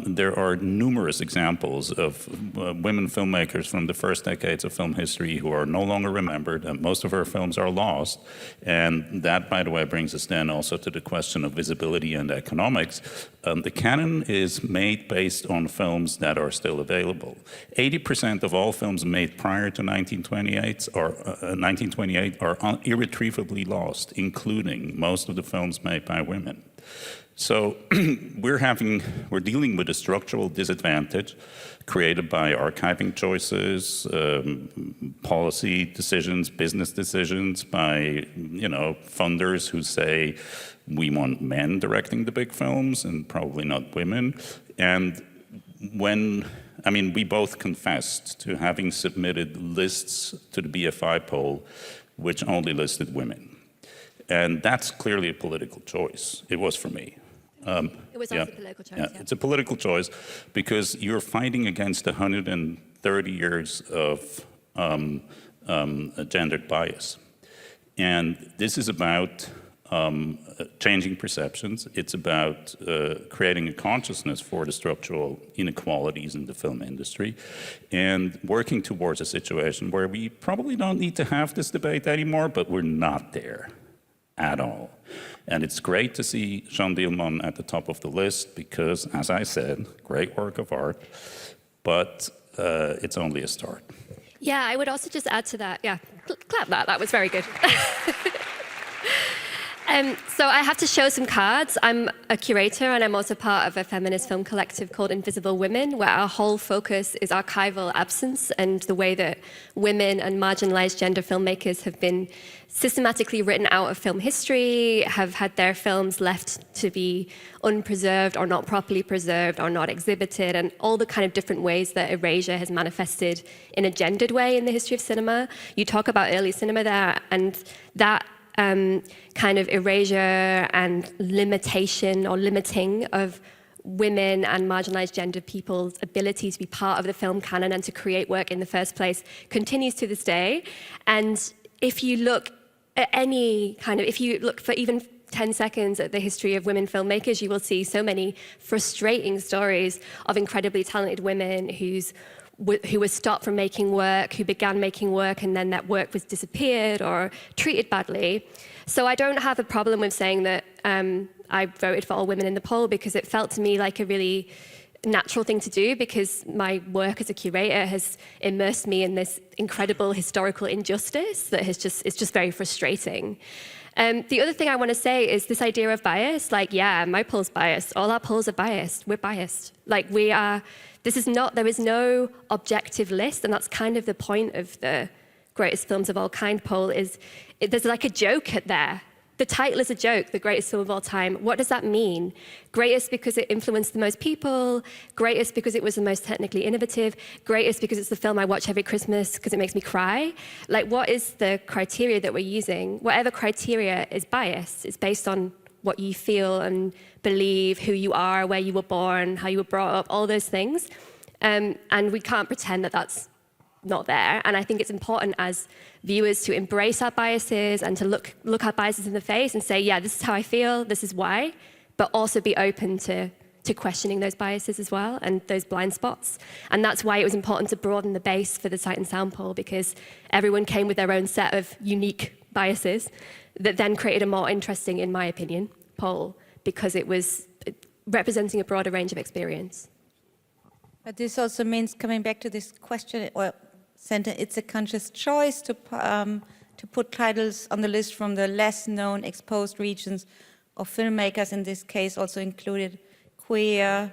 There are numerous examples of women filmmakers from the first decades of film history who are no longer remembered, and most of her films are lost. And that, by the way, brings us then also to the question of visibility and economics. The canon is made based on films that are still available. 80% of all films made prior to 1928 are irretrievably lost, including most of the films made by women. So we're dealing with a structural disadvantage created by archiving choices, policy decisions, business decisions, by funders who say we want men directing the big films and probably not women. And we both confessed to having submitted lists to the BFI poll which only listed women. And that's clearly a political choice. It was for me. It was also a political choice. Yeah, it's a political choice because you're fighting against 130 years of gendered bias. And this is about changing perceptions. It's about creating a consciousness for the structural inequalities in the film industry and working towards a situation where we probably don't need to have this debate anymore, but we're not there at all. And it's great to see Jeanne Dielman at the top of the list because, as I said, great work of art, but it's only a start. Yeah, I would also just add to that. Yeah, clap that. That was very good. So I have to show some cards. I'm a curator and I'm also part of a feminist film collective called Invisible Women, where our whole focus is archival absence and the way that women and marginalized gender filmmakers have been systematically written out of film history, have had their films left to be unpreserved or not properly preserved or not exhibited, and all the kind of different ways that erasure has manifested in a gendered way in the history of cinema. You talk about early cinema there, and that kind of erasure and limitation or limiting of women and marginalized gender people's ability to be part of the film canon and to create work in the first place continues to this day. And if you look at if you look for even 10 seconds at the history of women filmmakers, you will see so many frustrating stories of incredibly talented women who were stopped from making work, who began making work, and then that work was disappeared or treated badly. So I don't have a problem with saying that I voted for all women in the poll, because it felt to me like a really natural thing to do, because my work as a curator has immersed me in this incredible historical injustice that is just very frustrating. The other thing I want to say is this idea of bias. Like, yeah, my poll's biased. All our polls are biased. We're biased. Like, there is no objective list, and that's kind of the point of the Greatest Films of All Kind poll. There's like a joke there. The title is a joke, the greatest film of all time. What does that mean? Greatest because it influenced the most people, greatest because it was the most technically innovative, greatest because it's the film I watch every Christmas because it makes me cry. Like, what is the criteria that we're using? Whatever criteria is biased. It's based on what you feel and believe, who you are, where you were born, how you were brought up, all those things. And we can't pretend that that's not there. And I think it's important as viewers to embrace our biases and to look our biases in the face and say, yeah, this is how I feel, this is why, but also be open to questioning those biases as well and those blind spots. And that's why it was important to broaden the base for the Sight and Sound poll, because everyone came with their own set of unique biases that then created a more interesting, in my opinion, poll, because it was representing a broader range of experience. But this also means, coming back to this question or sentence, it's a conscious choice to put titles on the list from the less known exposed regions of filmmakers, in this case also included queer,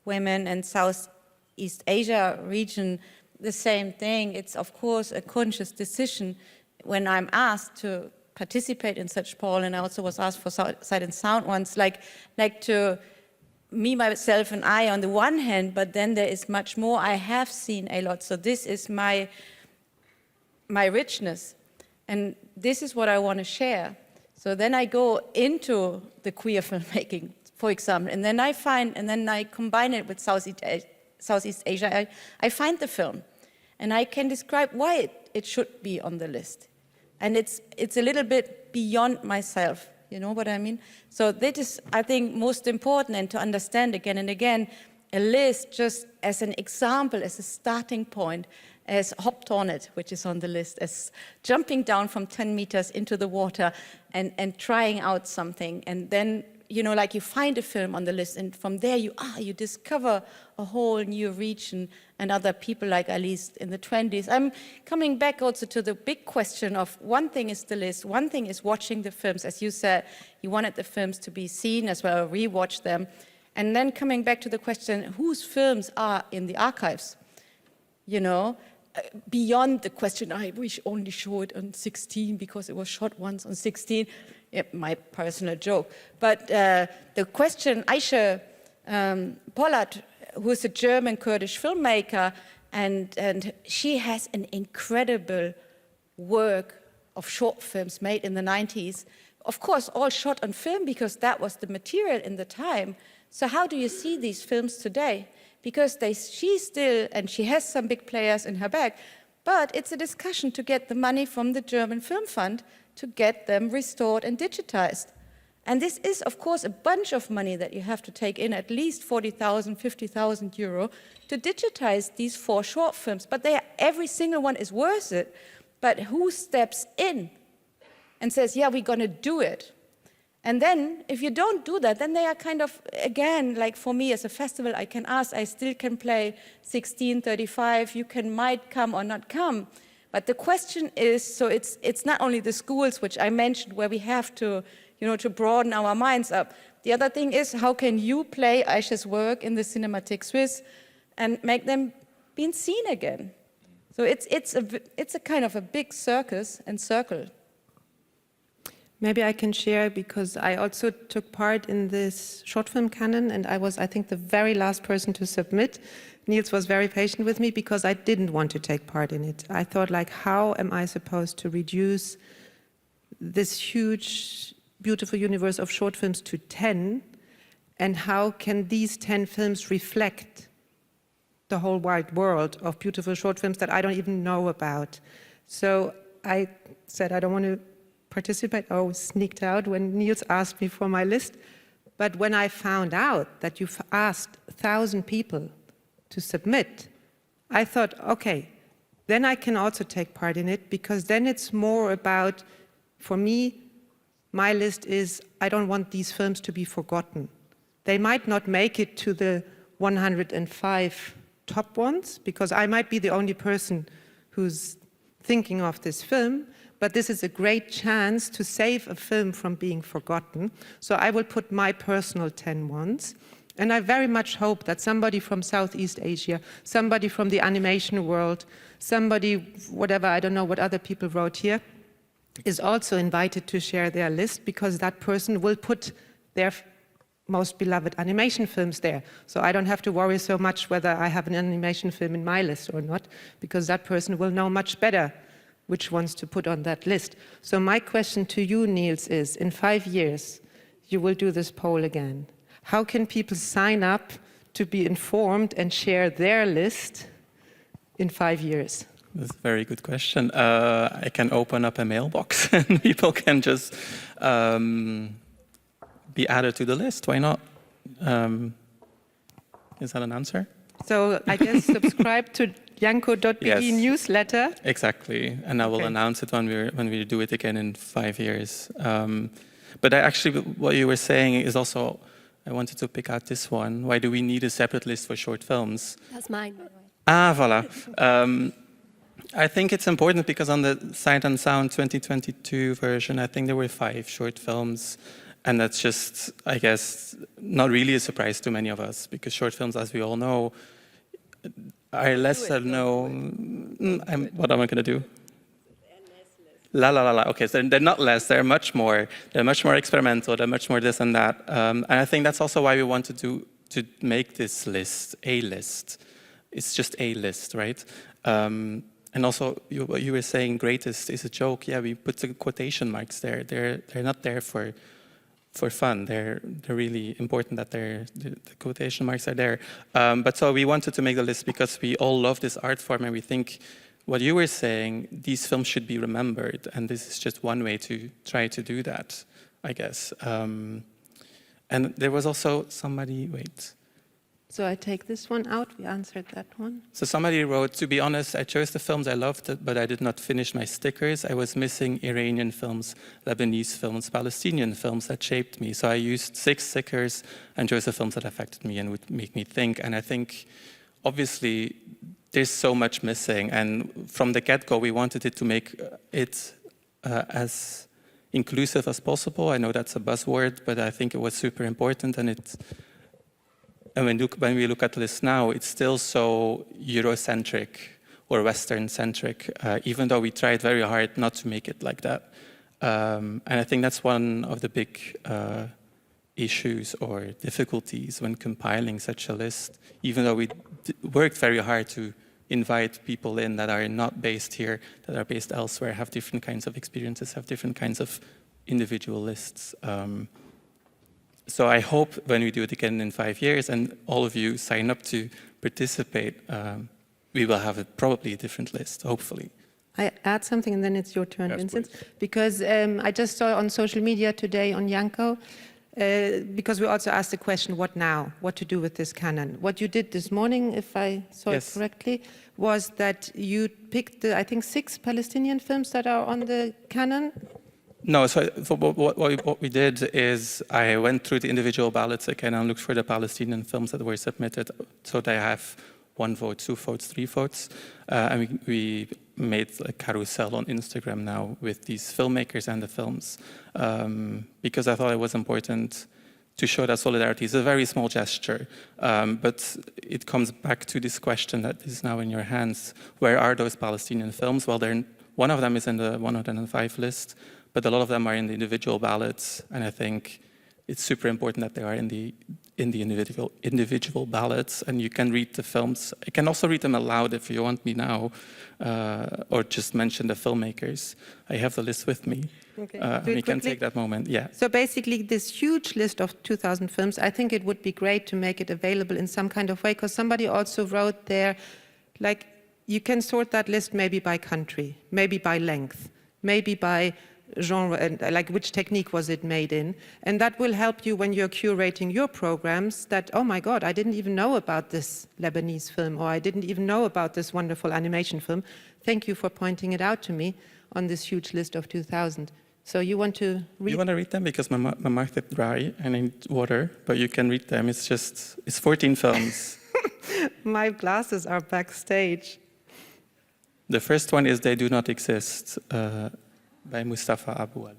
women, and Southeast Asia region. The same thing, it's of course a conscious decision. When I'm asked to participate in such poll, and I also was asked for Sight and Sound once, like to me, myself, and I on the one hand, but then there is much more. I have seen a lot, so this is my richness, and this is what I want to share. So then I go into the queer filmmaking, for example, and then I combine it with Southeast Asia. I find the film, and I can describe why it should be on the list, and it's a little bit beyond myself. You know what I mean? So that is, I think, most important, and to understand again and again, a list just as an example, as a starting point, as Hoptornet, which is on the list, as jumping down from 10 meters into the water and trying out something. And then, you know, like you find a film on the list, and from there you discover a whole new region and other people like Alice in the 20s. I'm coming back also to the big question of, one thing is the list, one thing is watching the films. As you said, you wanted the films to be seen as well, rewatch them. And then coming back to the question, whose films are in the archives? You know, beyond the question, I wish only show it on 16 because it was shot once on 16. Yeah, my personal joke. But the question, Aisha Pollard, who is a German Kurdish filmmaker, and she has an incredible work of short films made in the 90s. Of course, all shot on film because that was the material in the time. So how do you see these films today? Because she still, and she has some big players in her bag, but it's a discussion to get the money from the German Film Fund to get them restored and digitized. And this is, of course, a bunch of money that you have to take in, at least 40,000, 50,000 euro, to digitize these 4 short films. But every single one is worth it. But who steps in and says, yeah, we're going to do it? And then, if you don't do that, then they are kind of, again, like for me as a festival, I can ask, I still can play 16, 35, you might come or not come. But the question is, so it's not only the schools, which I mentioned, where we have to, you know, to broaden our minds up. The other thing is, how can you play Aisha's work in the Cinémathèque Suisse and make them being seen again? So it's a kind of a big circus and circle. Maybe I can share, because I also took part in this short film canon, and I was, I think, the very last person to submit. Niels was very patient with me because I didn't want to take part in it. I thought, like, how am I supposed to reduce this huge, beautiful universe of short films to 10, and how can these 10 films reflect the whole wide world of beautiful short films that I don't even know about? So I said, I don't want to participate. I was sneaked out when Niels asked me for my list. But when I found out that you've asked 1,000 people to submit, I thought, okay, then I can also take part in it, because then it's more about, for me, my list is, I don't want these films to be forgotten. They might not make it to the 105 top ones, because I might be the only person who's thinking of this film, but this is a great chance to save a film from being forgotten. So I will put my personal 10 ones. And I very much hope that somebody from Southeast Asia, somebody from the animation world, somebody, whatever, I don't know what other people wrote here, is also invited to share their list, because that person will put their most beloved animation films there. So I don't have to worry so much whether I have an animation film in my list or not, because that person will know much better which ones to put on that list. So my question to you, Niels, is, in 5 years, you will do this poll again. How can people sign up to be informed and share their list in 5 years? That's a very good question. I can open up a mailbox and people can just be added to the list. Why not? Is that an answer? So I guess subscribe to yanco.be Yes. newsletter. Exactly, and I will Okay. announce it when we do it again in 5 years. But actually, what you were saying is also, I wanted to pick out this one. Why do we need a separate list for short films? That's mine, by the way. Ah, voilà. I think it's important because on the Sight and Sound 2022 version, I think there were 5 short films. And that's just, I guess, not really a surprise to many of us, because short films, as we all know, are lesser known. What am I going to do? La la la la. Okay, so they're not less. They're much more. They're much more experimental. They're much more this and that. And I think that's also why we wanted to make this list a list. It's just a list, right? And also, what you were saying, greatest is a joke. Yeah, we put the quotation marks there. They're not there for fun. They're really important that the quotation marks are there. But so we wanted to make the list because we all love this art form, and we think what you were saying, these films should be remembered, and this is just one way to try to do that, I guess. And there was also somebody, wait. So I take this one out. We answered that one. So somebody wrote, to be honest, I chose the films I loved, but I did not finish my stickers. I was missing Iranian films, Lebanese films, Palestinian films that shaped me. So I used 6 stickers and chose the films that affected me and would make me think. And I think, obviously, there's so much missing. And from the get-go, we wanted it to make it as inclusive as possible. I know that's a buzzword, but I think it was super important. And when we look at this now, it's still so Eurocentric or Western-centric, even though we tried very hard not to make it like that. And I think that's one of the big issues or difficulties when compiling such a list, even though we worked very hard to invite people in that are not based here, that are based elsewhere, have different kinds of experiences, have different kinds of individual lists. So I hope when we do it again in 5 years and all of you sign up to participate, we will have probably a different list, hopefully. I add something and then it's your turn, Yes, Vincent. please. Because I just saw on social media today on Yanco, because we also asked the question, what now? What to do with this Canon? What you did this morning, if I saw Yes. it correctly, was that you picked, I think, 6 Palestinian films that are on the Canon. No, so what we did is I went through the individual ballots again and looked for the Palestinian films that were submitted, so they have 1 vote, 2 votes, 3 votes. And we made a carousel on Instagram now with these filmmakers and the films, because I thought it was important to show that solidarity. It's a very small gesture, but it comes back to this question that is now in your hands. Where are those Palestinian films? Well, one of them is in the 105 list, but a lot of them are in the individual ballots, and I think it's super important that they are in the individual ballots, and you can read the films. I can also read them aloud if you want me now, or just mention the filmmakers. I have the list with me. Okay. We can take that moment, yeah. So basically, this huge list of 2,000 films, I think it would be great to make it available in some kind of way, because somebody also wrote there, like, you can sort that list maybe by country, maybe by length, maybe by genre, and like which technique was it made in. And that will help you when you're curating your programs that, oh my God, I didn't even know about this Lebanese film, or I didn't even know about this wonderful animation film. Thank you for pointing it out to me on this huge list of 2,000. So you want to read? You want to read them? Because my mouth is dry and I need water, but you can read them. It's 14 films. My glasses are backstage. The first one is They Do Not Exist, by Mustafa Abu Ali.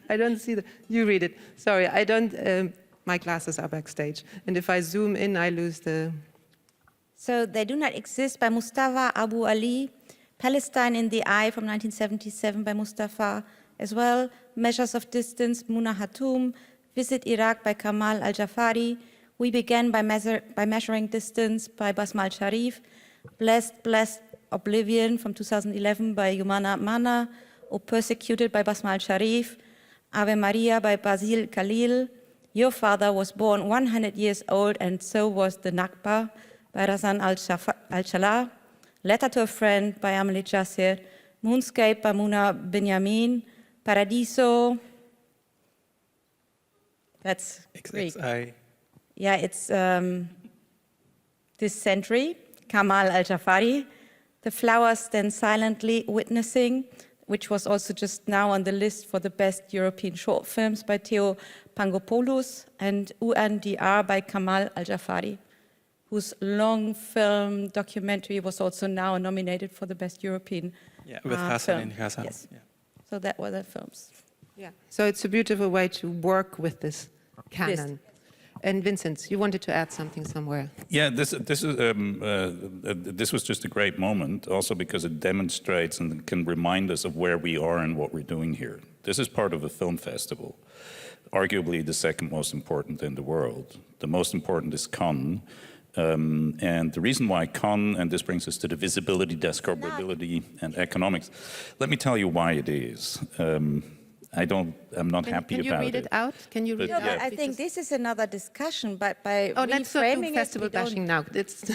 I don't see the, you read it. Sorry, I don't, my glasses are backstage. And if I zoom in, I lose the... So They Do Not Exist by Mustafa Abu Ali, Palestine in the Eye from 1977 by Mustafa as well, Measures of Distance, Muna Hatoum, Visit Iraq by Kamal Al-Jafari, We Began by Measuring Distance by Basmal Sharif, Blessed Oblivion from 2011 by Yumana Mana, O Persecuted by Basmal Sharif, Ave Maria by Basil Khalil, Your Father Was Born 100 Years Old and So Was the Nakba by Razan Al-Shalah, Letter to a Friend by Amelie Jassir, Moonscape by Muna Benjamin, Paradiso, that's Greek. XXI. Yeah, it's This Century, Kamal Al-Jafari, The Flowers Stand Silently Witnessing, which was also just now on the list for the best European short films by Theo Pangopoulos, and UNDR by Kamal Al-Jafari, whose long film documentary was also now nominated for the best European With Hassan film. and Hassan. Yes. Yeah. So that were the films. Yeah. So it's a beautiful way to work with this canon. And Vincent, you wanted to add something somewhere. Yeah, this was just a great moment, also because it demonstrates and can remind us of where we are and what we're doing here. This is part of a film festival, arguably the second most important in the world. The most important is Cannes. And the reason why Cannes, and this brings us to the visibility, discoverability, and economics. Let me tell you why it is. I'm not happy about it. Can you read it out? Can you read it No, out? but I think this is another discussion, but by Let's not do reframing festival it, we don't- bashing now.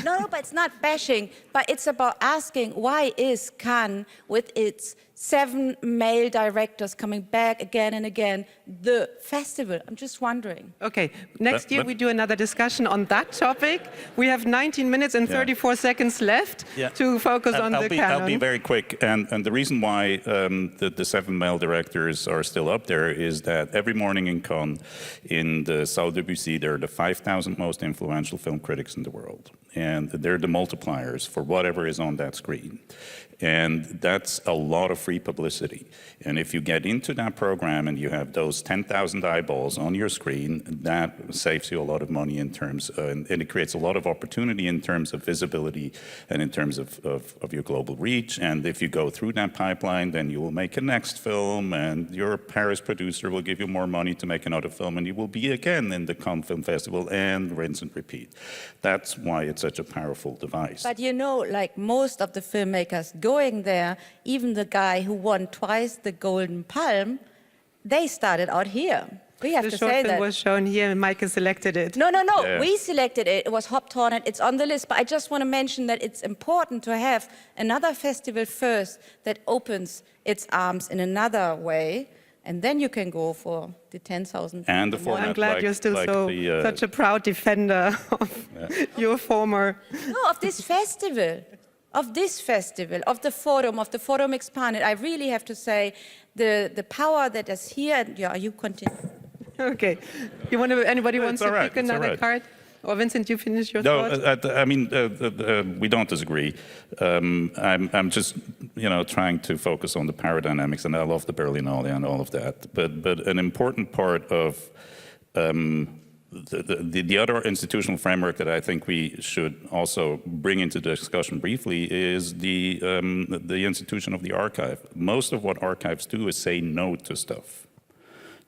No, but it's not bashing, but it's about asking why is Cannes, with its 7 male directors coming back again and again, the festival? I'm just wondering. Okay, next year we do another discussion on that topic. We have 19 minutes and 34 seconds left to focus on the canon. I'll be very quick. And the reason why the 7 male directors are still up there is that every morning in Cannes, in the Salle Debussy, there are the 5,000 most influential film critics in the world. And they're the multipliers for whatever is on that screen. And that's a lot of free publicity. And if you get into that program and you have those 10,000 eyeballs on your screen, that saves you a lot of money in terms, and it creates a lot of opportunity in terms of visibility and in terms of your global reach. And if you go through that pipeline, then you will make a next film, and your Paris producer will give you more money to make another film, and you will be again in the Cannes Film Festival, and rinse and repeat. That's why it's such a powerful device. But you know, like most of the filmmakers going there, even the guy who won twice the Golden Palm, they started out here. We have The to short say film that. was shown here and Mike selected it. No. Yeah. We selected it. It was Hop-Tornet. It's on the list. But I just want to mention that it's important to have another festival first that opens its arms in another way. And then you can go for the 10,000. And the format, I'm glad you're still such a proud defender of your former. No, of this festival. Of the forum expanded. I really have to say the power that is here. And yeah, you continue. Okay. Anybody No, wants it's to all right, pick it's all another right. card? Or Vincent, you finish your No, thought? I mean, we don't disagree. I'm just, trying to focus on the power dynamics, and I love the Berlinale and all of that. But an important part of the other institutional framework that I think we should also bring into the discussion briefly is the institution of the archive. Most of what archives do is say no to stuff,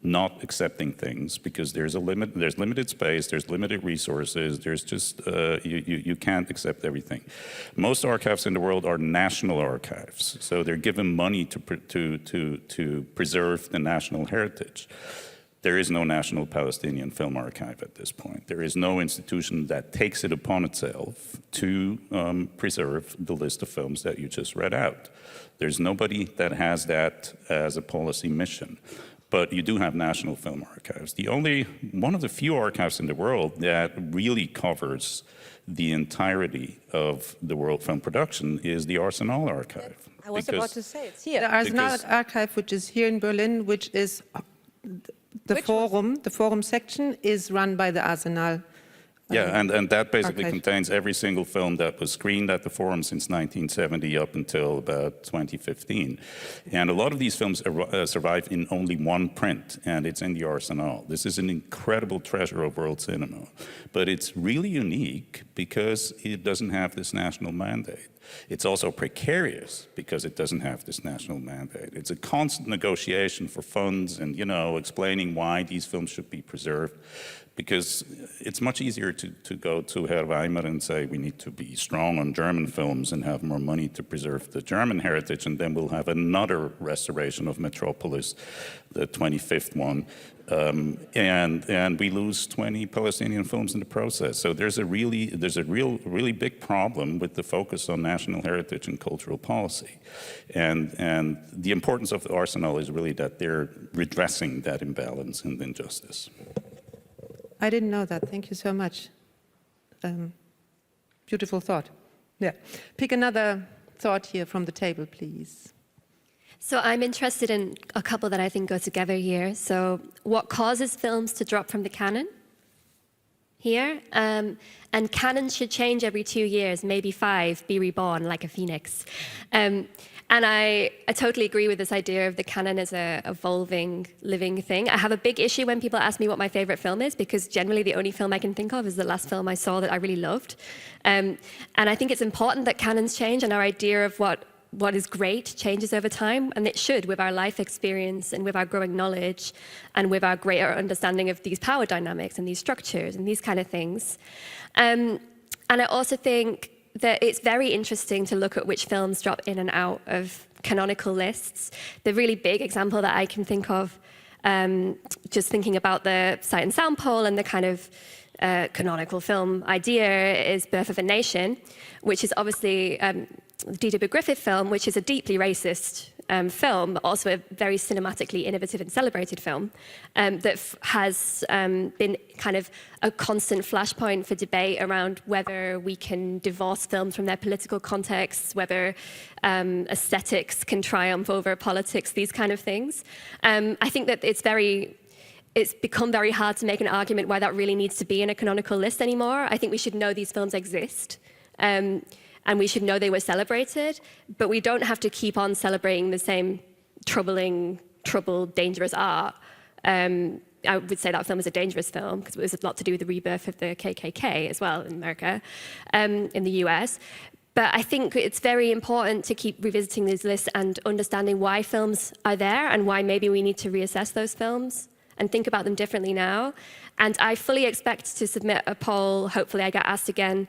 not accepting things, because there's limited space, there's limited resources, there's just you can't accept everything. Most archives in the world are national archives, so they're given money to preserve the national heritage. There is no national Palestinian film archive at this point. There is no institution that takes it upon itself to preserve the list of films that you just read out. There's nobody that has that as a policy mission. But you do have national film archives. One of the few archives in the world that really covers the entirety of the world film production is the Arsenal archive. I was about to say it's here. The Arsenal archive, which is here in Berlin, which is the forum section is run by the Arsenal. Yeah, and that basically archive. contains every single film that was screened at the Forum since 1970 up until about 2015. And a lot of these films survive in only one print, and it's in the Arsenal. This is an incredible treasure of world cinema. But it's really unique because it doesn't have this national mandate. It's also precarious because it doesn't have this national mandate. It's a constant negotiation for funds and, explaining why these films should be preserved. Because it's much easier to go to Herr Weimer and say we need to be strong on German films and have more money to preserve the German heritage, and then we'll have another restoration of Metropolis, the 25th one, and we lose 20 Palestinian films in the process. So there's a really big problem with the focus on national heritage and cultural policy. And the importance of the arsenal is really that they're redressing that imbalance and injustice. I didn't know that. Thank you so much. Beautiful thought. Yeah. Pick another thought here from the table, please. So I'm interested in a couple that I think go together here. So what causes films to drop from the canon here? And canons should change every 2 years, maybe 5, be reborn like a phoenix. And I totally agree with this idea of the canon as a evolving, living thing. I have a big issue when people ask me what my favorite film is, because generally the only film I can think of is the last film I saw that I really loved. And I think it's important that canons change, and our idea of what is great changes over time, and it should, with our life experience and with our growing knowledge and with our greater understanding of these power dynamics and these structures and these kind of things. And I also think that it's very interesting to look at which films drop in and out of canonical lists. The really big example that I can think of, just thinking about the Sight and Sound poll and the kind of canonical film idea, is Birth of a Nation, which is obviously D.W. Griffith film, which is a deeply racist film, also a very cinematically innovative and celebrated film, that has been kind of a constant flashpoint for debate around whether we can divorce films from their political contexts, whether aesthetics can triumph over politics, these kind of things. I think that it's become very hard to make an argument why that really needs to be in a canonical list anymore. I think we should know these films exist. And we should know they were celebrated, but we don't have to keep on celebrating the same troubled, dangerous art. I would say that film is a dangerous film because it was a lot to do with the rebirth of the KKK as well in America, in the US. But I think it's very important to keep revisiting these lists and understanding why films are there and why maybe we need to reassess those films and think about them differently now. And I fully expect to submit a poll, hopefully I get asked again,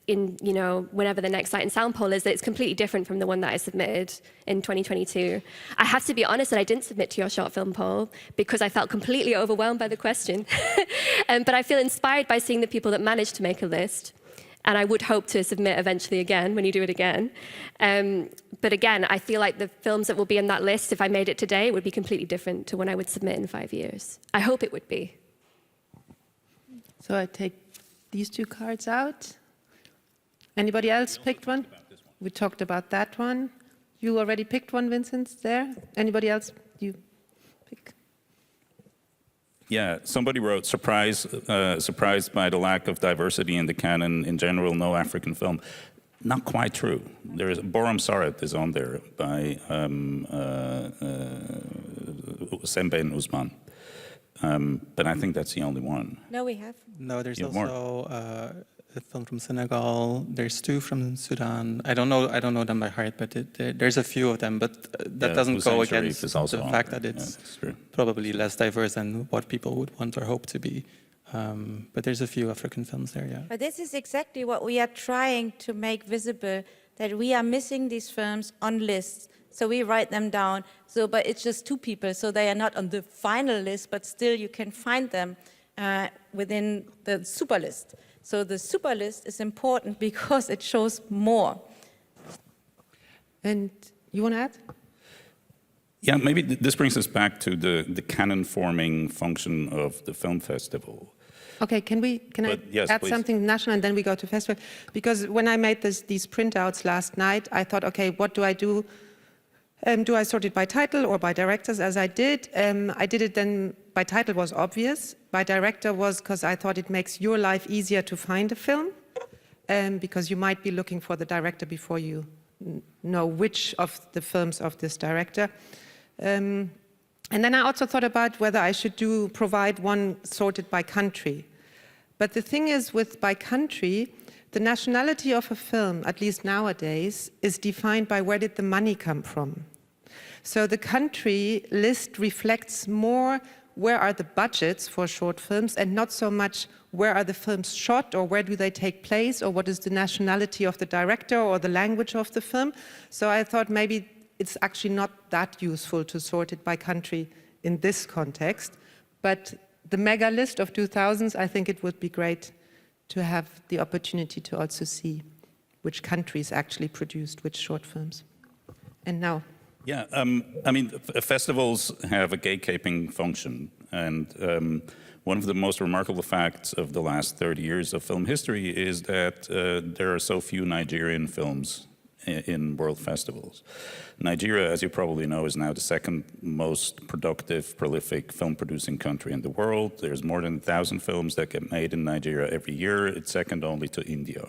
whenever the next Sight and Sound poll is, that it's completely different from the one that I submitted in 2022. I have to be honest that I didn't submit to your short film poll because I felt completely overwhelmed by the question. But I feel inspired by seeing the people that managed to make a list. And I would hope to submit eventually again when you do it again. But again, I feel like the films that will be in that list, if I made it today, would be completely different to when I would submit in 5 years. I hope it would be. So I take these 2 cards out. Anybody else picked one? We talked about that one. You already picked one, Vincent, there? Anybody else? You pick? Yeah, somebody wrote, surprised by the lack of diversity in the canon in general, no African film. Not quite true. There is Boram Sarat is on there by Sembe and Usman. But I think that's the only one. No, we have. No, there's You have also a film from Senegal. There's 2 from Sudan. I don't know them by heart, but there's a few of them. But that doesn't go against the fact that it's probably less diverse than what people would want or hope to be. But there's a few African films there, yeah. But this is exactly what we are trying to make visible, that we are missing these films on lists. So we write them down. But it's just 2 people, so they are not on the final list, but still you can find them within the super list. So the super list is important because it shows more. And you want to add? Yeah, maybe this brings us back to the canon-forming function of the film festival. Okay, can I add something national and then we go to festival? Because when I made these printouts last night, I thought, okay, what do I do? Do I sort it by title or by directors, as I did? I did it then, by title was obvious. By director was because I thought it makes your life easier to find a film, because you might be looking for the director before you know which of the films of this director. And then I also thought about whether I should provide one sorted by country. But the thing is, with by country, the nationality of a film, at least nowadays, is defined by where did the money come from. So the country list reflects more where are the budgets for short films and not so much where are the films shot or where do they take place or what is the nationality of the director or the language of the film. So I thought maybe it's actually not that useful to sort it by country in this context. But the mega list of 2000s, I think it would be great to have the opportunity to also see which countries actually produced which short films. And now. Yeah, I mean, festivals have a gatekeeping function, and one of the most remarkable facts of the last 30 years of film history is that there are so few Nigerian films in world festivals. Nigeria, as you probably know, is now the second most productive, prolific film-producing country in the world. There's more than 1,000 films that get made in Nigeria every year. It's second only to India.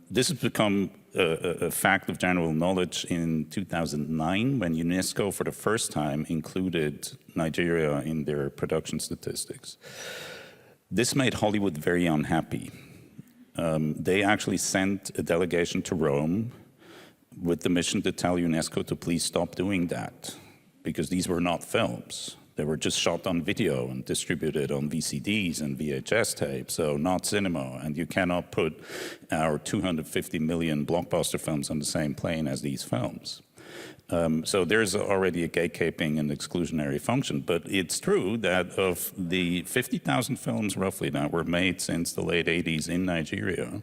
This has become a fact of general knowledge in 2009 when UNESCO for the first time included Nigeria in their production statistics. This made Hollywood very unhappy. They actually sent a delegation to Rome with the mission to tell UNESCO to please stop doing that, because these were not films. They were just shot on video and distributed on VCDs and VHS tapes, so not cinema. And you cannot put our 250 million blockbuster films on the same plane as these films. So there's already a gatekeeping and exclusionary function. But it's true that of the 50,000 films roughly that were made since the late 80s in Nigeria,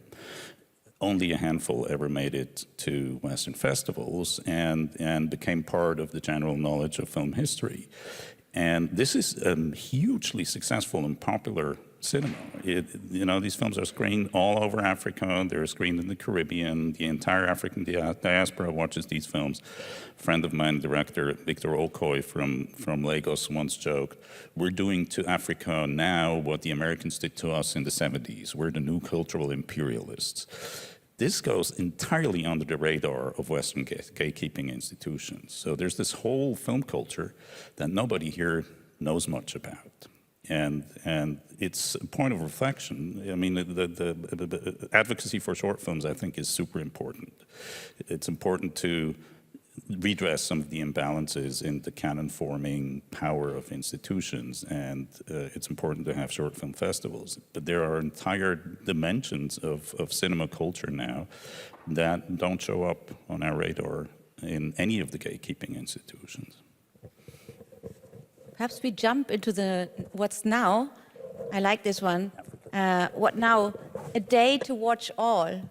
only a handful ever made it to Western festivals and became part of the general knowledge of film history. And this is hugely successful and popular cinema. These films are screened all over Africa. They're screened in the Caribbean. The entire African diaspora watches these films. A friend of mine, director Victor Olkoy from Lagos, once joked, "We're doing to Africa now what the Americans did to us in the 70s. We're the new cultural imperialists." This goes entirely under the radar of Western gatekeeping institutions. So there's this whole film culture that nobody here knows much about. And it's a point of reflection. I mean, the advocacy for short films, I think, is super important. It's important to redress some of the imbalances in the canon forming power of institutions, and it's important to have short film festivals. But there are entire dimensions of cinema culture now that don't show up on our radar in any of the gatekeeping institutions. Perhaps we jump into the what's now. I like this one. What now? A day to watch all.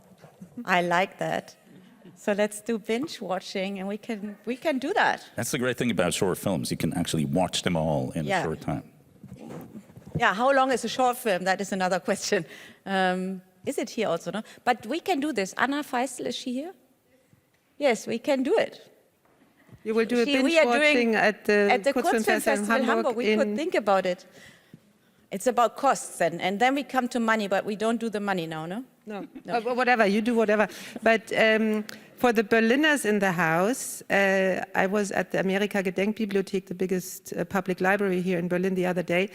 I like that. So let's do binge watching, and we can do that. That's the great thing about short films. You can actually watch them all in a short time. Yeah, how long is a short film? That is another question. Is it here also? No? But we can do this. Anna Feistel, is she here? Yes, we can do it. You will do a binge watching at the Kurzfilm Festival Hamburg. We could think about it. It's about costs then, and then we come to money, but we don't do the money now, no? No. Whatever, you do whatever. But for the Berliners in the house, I was at the Amerika Gedenkbibliothek, the biggest public library here in Berlin the other day.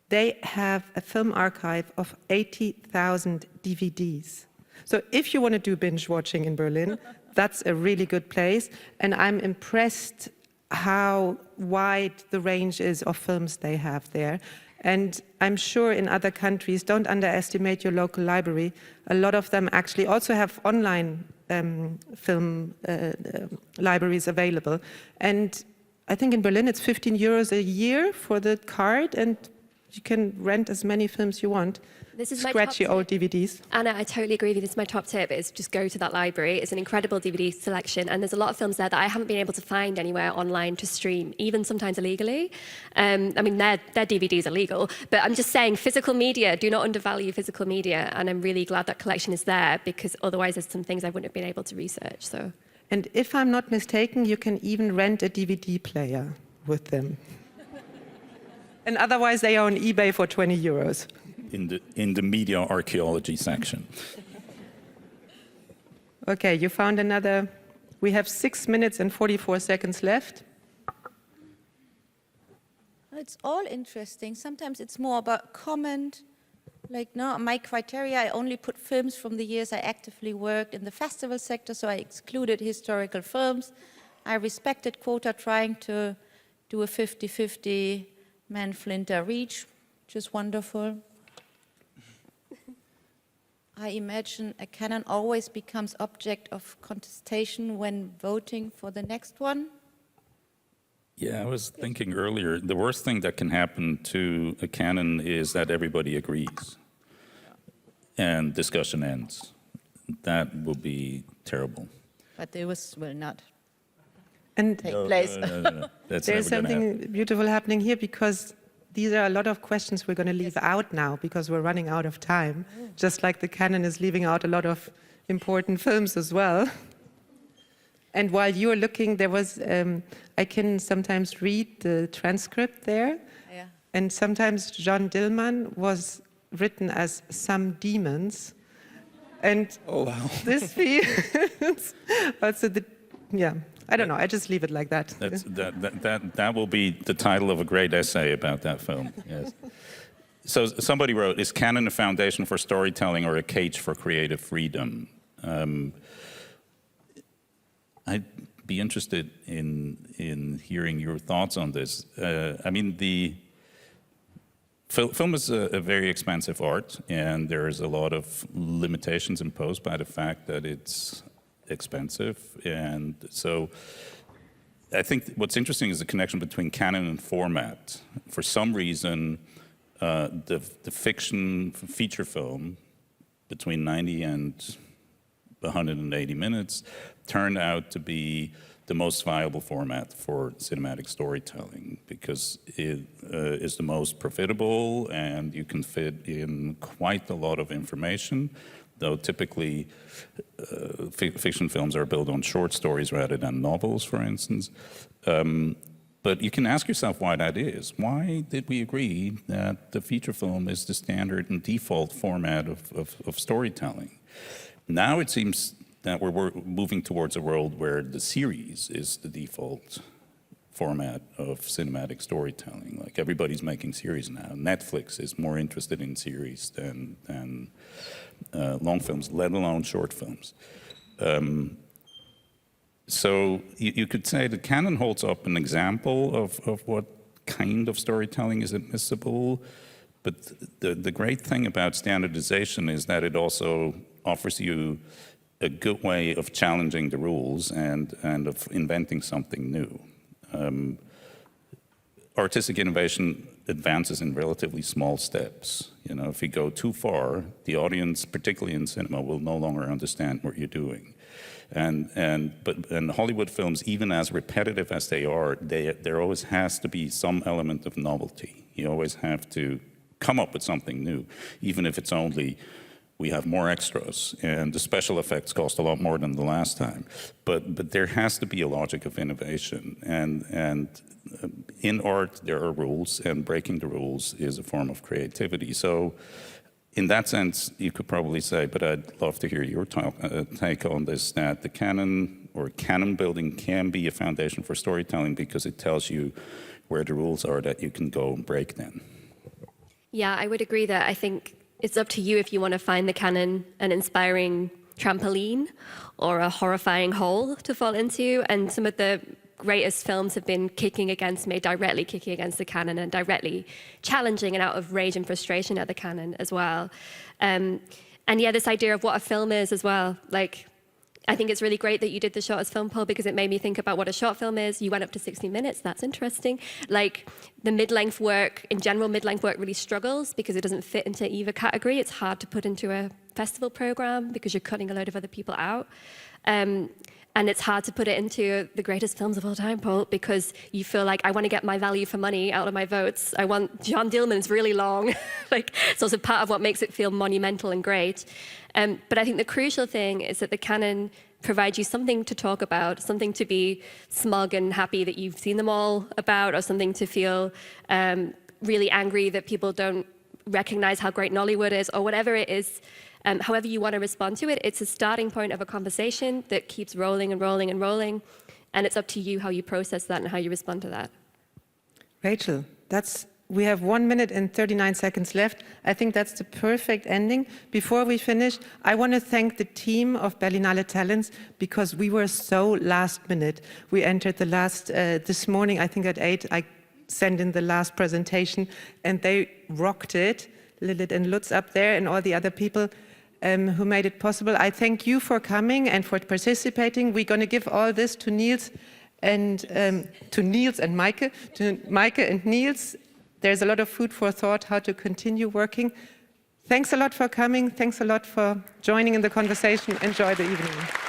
They have a film archive of 80,000 DVDs. So if you want to do binge watching in Berlin, that's a really good place. And I'm impressed how wide the range is of films they have there. And I'm sure in other countries, don't underestimate your local library. A lot of them actually also have online film libraries available. And I think in Berlin it's 15 euros a year for the card, and you can rent as many films you want. This is my scratchy top old DVDs. Anna, I totally agree with you. This is my top tip, is just go to that library. It's an incredible DVD selection, and there's a lot of films there that I haven't been able to find anywhere online to stream, even sometimes illegally. I mean, their DVDs are legal, but I'm just saying physical media, do not undervalue physical media, and I'm really glad that collection is there, because otherwise there's some things I wouldn't have been able to research. So. And if I'm not mistaken, you can even rent a DVD player with them. And otherwise they are on eBay for 20 euros. In the media archaeology section. Okay, you found another. We have 6 minutes and 44 seconds left. It's all interesting. Sometimes it's more about comment. Like, no, my criteria, I only put films from the years I actively worked in the festival sector, so I excluded historical films. I respected quota trying to do a 50-50 man-flinter reach, which is wonderful. I imagine a canon always becomes object of contestation when voting for the next one. Yeah, I was thinking earlier, the worst thing that can happen to a canon is that everybody agrees and discussion ends. That would be terrible. But this will not And take place. No. That's there's never gonna happen. something beautiful happening here because these are a lot of questions we're going to leave out now because we're running out of time, just like the Canon is leaving out a lot of important films as well. And while you're looking, there was, I can sometimes read the transcript there, Yeah. and sometimes John Dillman was written as some demons. And Oh, wow. this feels also yeah, I don't know, I just leave it like that. That will be the title of a great essay about that film, yes. So somebody wrote, is canon a foundation for storytelling or a cage for creative freedom? I'd be interested in hearing your thoughts on this. I mean, the film is a very expensive art, and there's a lot of limitations imposed by the fact that it's expensive. And so I think what's interesting is the connection between canon and format. For some reason, the fiction feature film between 90 and 180 minutes turned out to be the most viable format for cinematic storytelling because it is the most profitable and you can fit in quite a lot of information, though typically fiction films are built on short stories rather than novels, for instance. But you can ask yourself why that is. Why did we agree that the feature film is the standard and default format of storytelling? Now it seems that we're moving towards a world where the series is the default format of cinematic storytelling. Like everybody's making series now. Netflix is more interested in series than long films, let alone short films. So you could say that canon holds up an example of what kind of storytelling is admissible, but the great thing about standardization is that it also offers you a good way of challenging the rules and of inventing something new. Artistic innovation advances in relatively small steps. You know, if you go too far, the audience, particularly in cinema, will no longer understand what you're doing. But Hollywood films, even as repetitive as they are, there always has to be some element of novelty. You always have to come up with something new, even if it's only we have more extras and the special effects cost a lot more than the last time. But there has to be a logic of innovation. And in art, there are rules, and breaking the rules is a form of creativity. So in that sense, you could probably say, but I'd love to hear your take on this, that the canon or canon building can be a foundation for storytelling because it tells you where the rules are that you can go and break them. Yeah, I would agree that I think it's up to you if you want to find the canon an inspiring trampoline or a horrifying hole to fall into. And some of the greatest films have been made directly kicking against the canon and directly challenging and out of rage and frustration at the canon as well. And yeah, this idea of what a film is as well. Like, I think it's really great that you did the shortest film poll because it made me think about what a short film is. You went up to 60 minutes, that's interesting. Like the mid-length work, in general, mid-length work really struggles because it doesn't fit into either category. It's hard to put into a festival program because you're cutting a load of other people out. And it's hard to put it into the greatest films of all time poll because you feel like, I want to get my value for money out of my votes. I want John Dillman's really long. Like, it's also part of what makes it feel monumental and great. But I think the crucial thing is that the canon provides you something to talk about, something to be smug and happy that you've seen them all about, or something to feel really angry that people don't recognize how great Nollywood is, or whatever it is. However you want to respond to it, it's a starting point of a conversation that keeps rolling and rolling and rolling, and it's up to you how you process that and how you respond to that. Rachel, we have 1 minute and 39 seconds left. I think that's the perfect ending. Before we finish, I want to thank the team of Berlinale Talents because we were so last minute. We entered the last, this morning, I think at 8, I sent in the last presentation, and they rocked it. Lilith and Lutz up there and all the other people who made it possible. I thank you for coming and for participating. We're going to give all this to Niels And to Niels and Maike, and Niels, there's a lot of food for thought how to continue working. Thanks a lot for coming. Thanks a lot for joining in the conversation. Enjoy the evening.